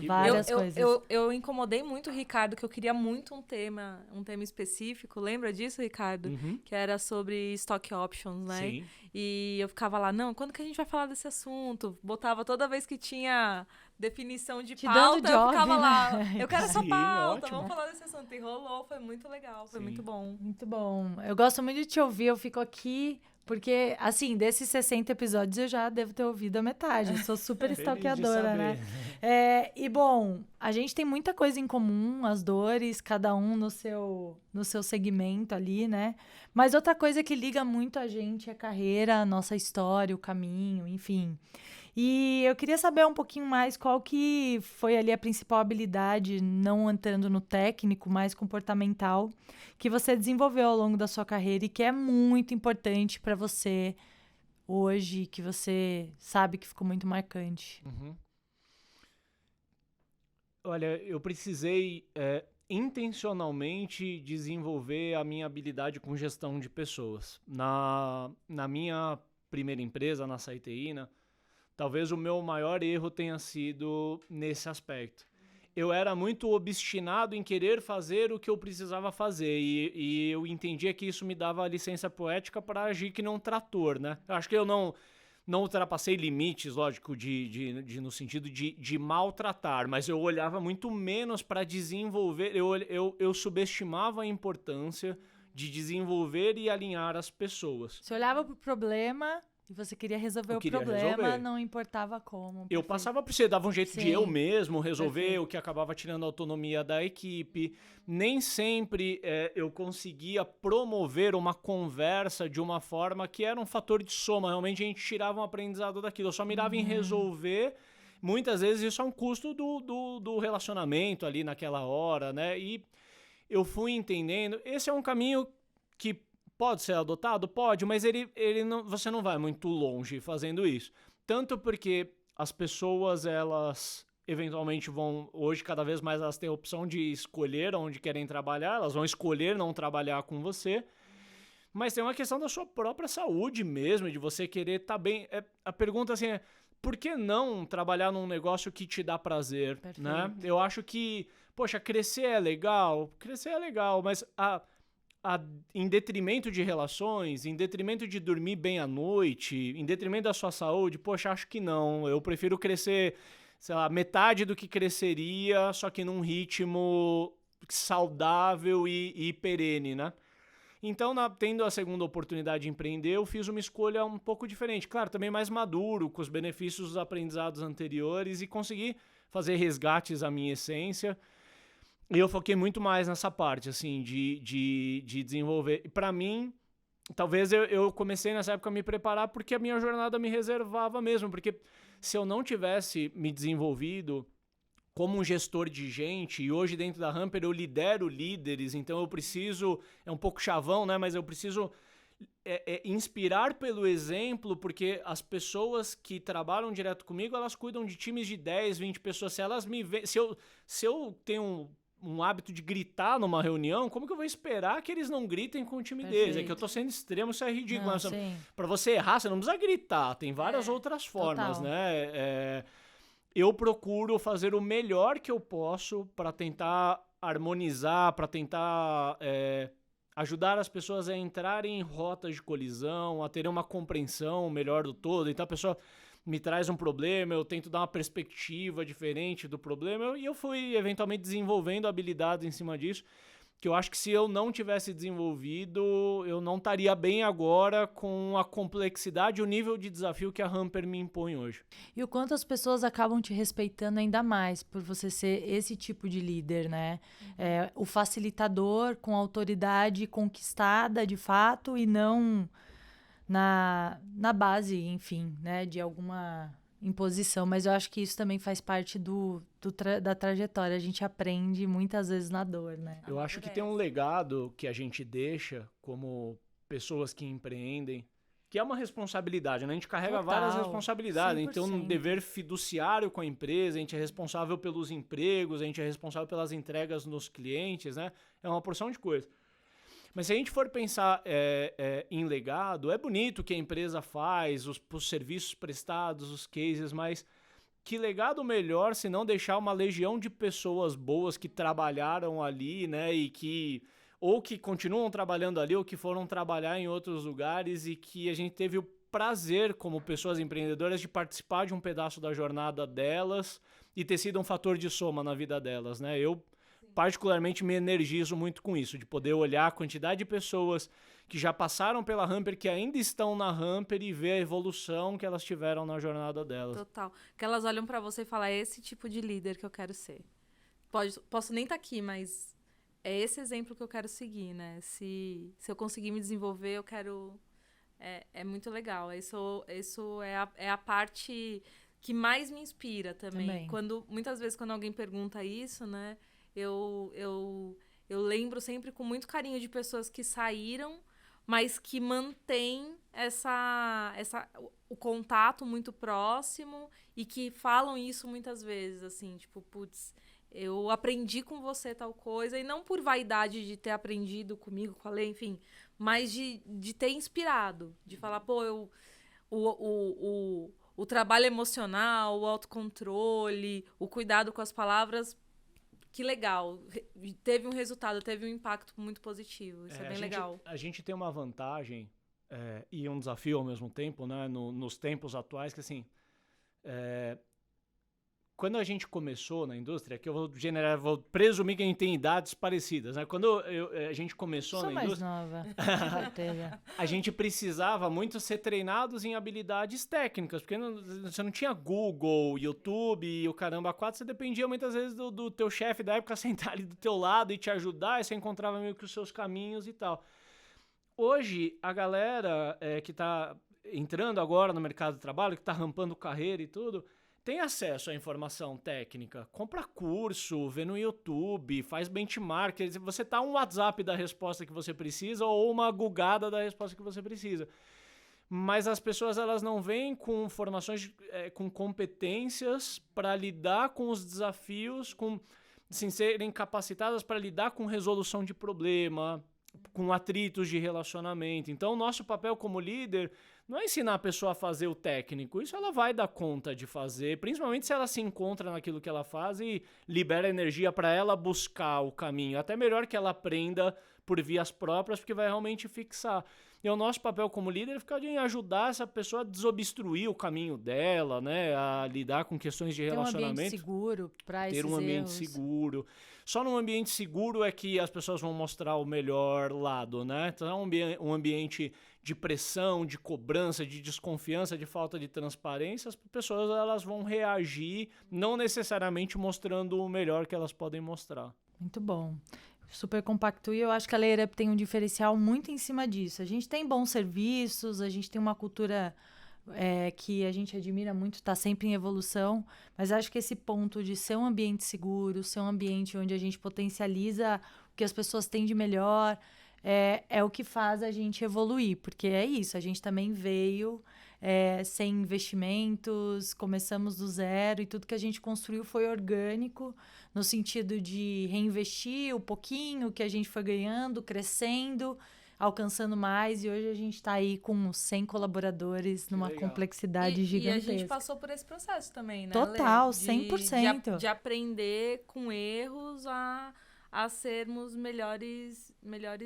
Eu incomodei muito o Ricardo, que eu queria muito um tema específico. Lembra disso, Ricardo? Uhum. Que era sobre stock options, né? Sim. E eu ficava lá, não, quando que a gente vai falar desse assunto? Botava toda vez que tinha definição de pauta, eu ficava lá, eu quero essa pauta, vamos falar desse assunto. E rolou, foi muito legal, foi muito bom. Muito bom. Eu gosto muito de te ouvir, eu fico aqui, porque, assim, desses 60 episódios eu já devo ter ouvido a metade. Eu sou super stalkeadora, né? E, bom, a gente tem muita coisa em comum, as dores, cada um no seu segmento ali, né? Mas outra coisa que liga muito a gente é a carreira, a nossa história, o caminho, enfim. E eu queria saber um pouquinho mais qual que foi ali a principal habilidade, não entrando no técnico, mais comportamental, que você desenvolveu ao longo da sua carreira e que é muito importante para você hoje, que você sabe que ficou muito marcante. Uhum. Olha, eu precisei intencionalmente desenvolver a minha habilidade com gestão de pessoas. Na minha primeira empresa, na Saiteína, talvez o meu maior erro tenha sido nesse aspecto. Eu era muito obstinado em querer fazer o que eu precisava fazer e eu entendia que isso me dava a licença poética para agir que nem um trator, né? Eu acho que eu não ultrapassei limites, lógico, no sentido de maltratar, mas eu olhava muito menos para desenvolver, eu subestimava a importância de desenvolver e alinhar as pessoas. Você olhava para o problema e você queria resolver o problema, não importava como. Eu passava por você, dava um jeito de eu mesmo resolver, o que acabava tirando a autonomia da equipe. Nem sempre eu conseguia promover uma conversa de uma forma que era um fator de soma. Realmente a gente tirava um aprendizado daquilo. Eu só mirava em resolver. Muitas vezes isso é um custo do relacionamento ali naquela hora, né? E eu fui entendendo. Esse é um caminho que pode ser adotado? Pode, mas você não vai muito longe fazendo isso. Tanto porque as pessoas, elas eventualmente vão, hoje cada vez mais elas têm a opção de escolher onde querem trabalhar, elas vão escolher não trabalhar com você, mas tem uma questão da sua própria saúde mesmo, de você querer estar bem. A pergunta assim é, por que não trabalhar num negócio que te dá prazer, né? Eu acho que, poxa, crescer é legal, mas em detrimento de relações, em detrimento de dormir bem à noite, em detrimento da sua saúde, poxa, acho que não. Eu prefiro crescer, sei lá, metade do que cresceria, só que num ritmo saudável e perene, né? Então, tendo a segunda oportunidade de empreender, eu fiz uma escolha um pouco diferente. Claro, também mais maduro, com os benefícios dos aprendizados anteriores e consegui fazer resgates à minha essência. E eu foquei muito mais nessa parte, assim, de desenvolver. E para mim, talvez eu comecei nessa época a me preparar porque a minha jornada me reservava mesmo. Porque se eu não tivesse me desenvolvido como um gestor de gente, e hoje dentro da Humper eu lidero líderes, então eu preciso, é um pouco chavão, né? Mas eu preciso inspirar pelo exemplo, porque as pessoas que trabalham direto comigo, elas cuidam de times de 10, 20 pessoas. Se elas me veem, se eu tenho um hábito de gritar numa reunião, como que eu vou esperar que eles não gritem com o time deles? É que eu tô sendo extremo, isso é ridículo. Mas pra você errar, você não precisa gritar, tem várias outras formas, total, né? Eu procuro fazer o melhor que eu posso para tentar harmonizar, para tentar ajudar as pessoas a entrarem em rotas de colisão, a terem uma compreensão melhor do todo. Então a pessoa me traz um problema, eu tento dar uma perspectiva diferente do problema e eu fui eventualmente desenvolvendo habilidades em cima disso, que eu acho que se eu não tivesse desenvolvido, eu não estaria bem agora com a complexidade e o nível de desafio que a Humper me impõe hoje. E o quanto as pessoas acabam te respeitando ainda mais por você ser esse tipo de líder, né? O facilitador com autoridade conquistada de fato e não na base, enfim, né, de alguma imposição, mas eu acho que isso também faz parte da trajetória. A gente aprende muitas vezes na dor, né? Eu acho que tem um legado que a gente deixa como pessoas que empreendem, que é uma responsabilidade, né? A gente carrega várias responsabilidades. 100%. Então, um dever fiduciário com a empresa, a gente é responsável pelos empregos, a gente é responsável pelas entregas nos clientes, né? É uma porção de coisa. Mas se a gente for pensar em legado, é bonito o que a empresa faz, os serviços prestados, os cases, mas que legado melhor se não deixar uma legião de pessoas boas que trabalharam ali, né, e que ou que continuam trabalhando ali ou que foram trabalhar em outros lugares e que a gente teve o prazer como pessoas empreendedoras de participar de um pedaço da jornada delas e ter sido um fator de soma na vida delas, né? Eu particularmente me energizo muito com isso, de poder olhar a quantidade de pessoas que já passaram pela Humper, que ainda estão na Humper e ver a evolução que elas tiveram na jornada delas. Total. Que elas olham pra você e falam, é esse tipo de líder que eu quero ser. Posso nem estar aqui, mas é esse exemplo que eu quero seguir, né? Se eu conseguir me desenvolver, eu quero... É muito legal. Isso é a parte que mais me inspira também. Muitas vezes quando alguém pergunta isso, né? Eu lembro sempre com muito carinho de pessoas que saíram, mas que mantêm o contato muito próximo e que falam isso muitas vezes, assim, tipo, putz, eu aprendi com você tal coisa, e não por vaidade de ter aprendido comigo, com a Lê, enfim, mas de ter inspirado, de falar, pô, o trabalho emocional, o autocontrole, o cuidado com as palavras, que legal, teve um resultado, teve um impacto muito positivo, isso é bem legal. A gente tem uma vantagem e um desafio ao mesmo tempo, né, nos tempos atuais, que assim, quando a gente começou na indústria, que eu vou presumir que a gente tem idades parecidas, né? Quando a gente começou na indústria... Sou mais nova, com certeza. A gente precisava muito ser treinados em habilidades técnicas, porque você não tinha Google, YouTube e o caramba 4, você dependia muitas vezes do teu chefe da época sentar ali do teu lado e te ajudar, e você encontrava meio que os seus caminhos e tal. Hoje, a galera que tá entrando agora no mercado de trabalho, que tá rampando carreira e tudo... tem acesso à informação técnica, compra curso, vê no YouTube, faz benchmark, você tá um WhatsApp da resposta que você precisa ou uma googada da resposta que você precisa. mas as pessoas elas não vêm com formações, com competências para lidar com os desafios, com assim, serem capacitadas para lidar com resolução de problema, com atritos de relacionamento. Então, o nosso papel como líder não é ensinar a pessoa a fazer o técnico, isso ela vai dar conta de fazer, principalmente se ela se encontra naquilo que ela faz e libera energia para ela buscar o caminho. Até melhor que ela aprenda por vias próprias, porque vai realmente fixar. E o nosso papel como líder fica em ajudar essa pessoa a desobstruir o caminho dela, né? A lidar com questões de relacionamento. Ter um ambiente seguro para esses ter um ambiente erros. seguro. Só num ambiente seguro é que as pessoas vão mostrar o melhor lado, né? Então, um ambiente de pressão, de cobrança, de desconfiança, de falta de transparência, as pessoas elas vão reagir, não necessariamente mostrando o melhor que elas podem mostrar. Muito bom. Super compacto, e eu acho que a Layer Up tem um diferencial muito em cima disso. A gente tem bons serviços, a gente tem uma cultura que a gente admira muito, está sempre em evolução, mas acho que esse ponto de ser um ambiente seguro, ser um ambiente onde a gente potencializa o que as pessoas têm de melhor, é o que faz a gente evoluir, porque é isso, a gente também veio sem investimentos, começamos do zero e tudo que a gente construiu foi orgânico, no sentido de reinvestir o pouquinho que a gente foi ganhando, crescendo, alcançando mais, e hoje a gente está aí com 100 colaboradores numa complexidade gigantesca. E a gente passou por esse processo também, né, Total, Lê? 100%. De aprender com erros a sermos melhores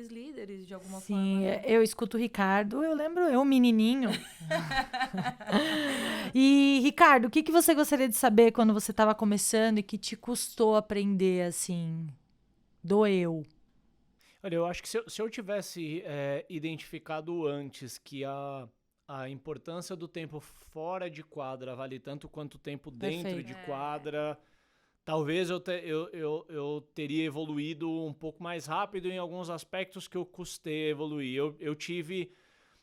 líderes, de alguma forma. Sim, Né? eu escuto o Ricardo, eu lembro, eu menininho. E, Ricardo, o que você gostaria de saber quando você estava começando e que te custou aprender, assim, doeu? Olha, eu acho que se eu tivesse identificado antes que a importância do tempo fora de quadra vale tanto quanto o tempo dentro de quadra, talvez eu teria evoluído um pouco mais rápido em alguns aspectos que eu custei evoluir. Eu tive,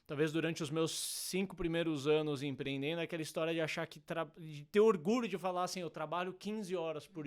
talvez durante os meus 5 primeiros anos empreendendo, aquela história de achar que... de ter orgulho de falar assim, eu trabalho 15 horas por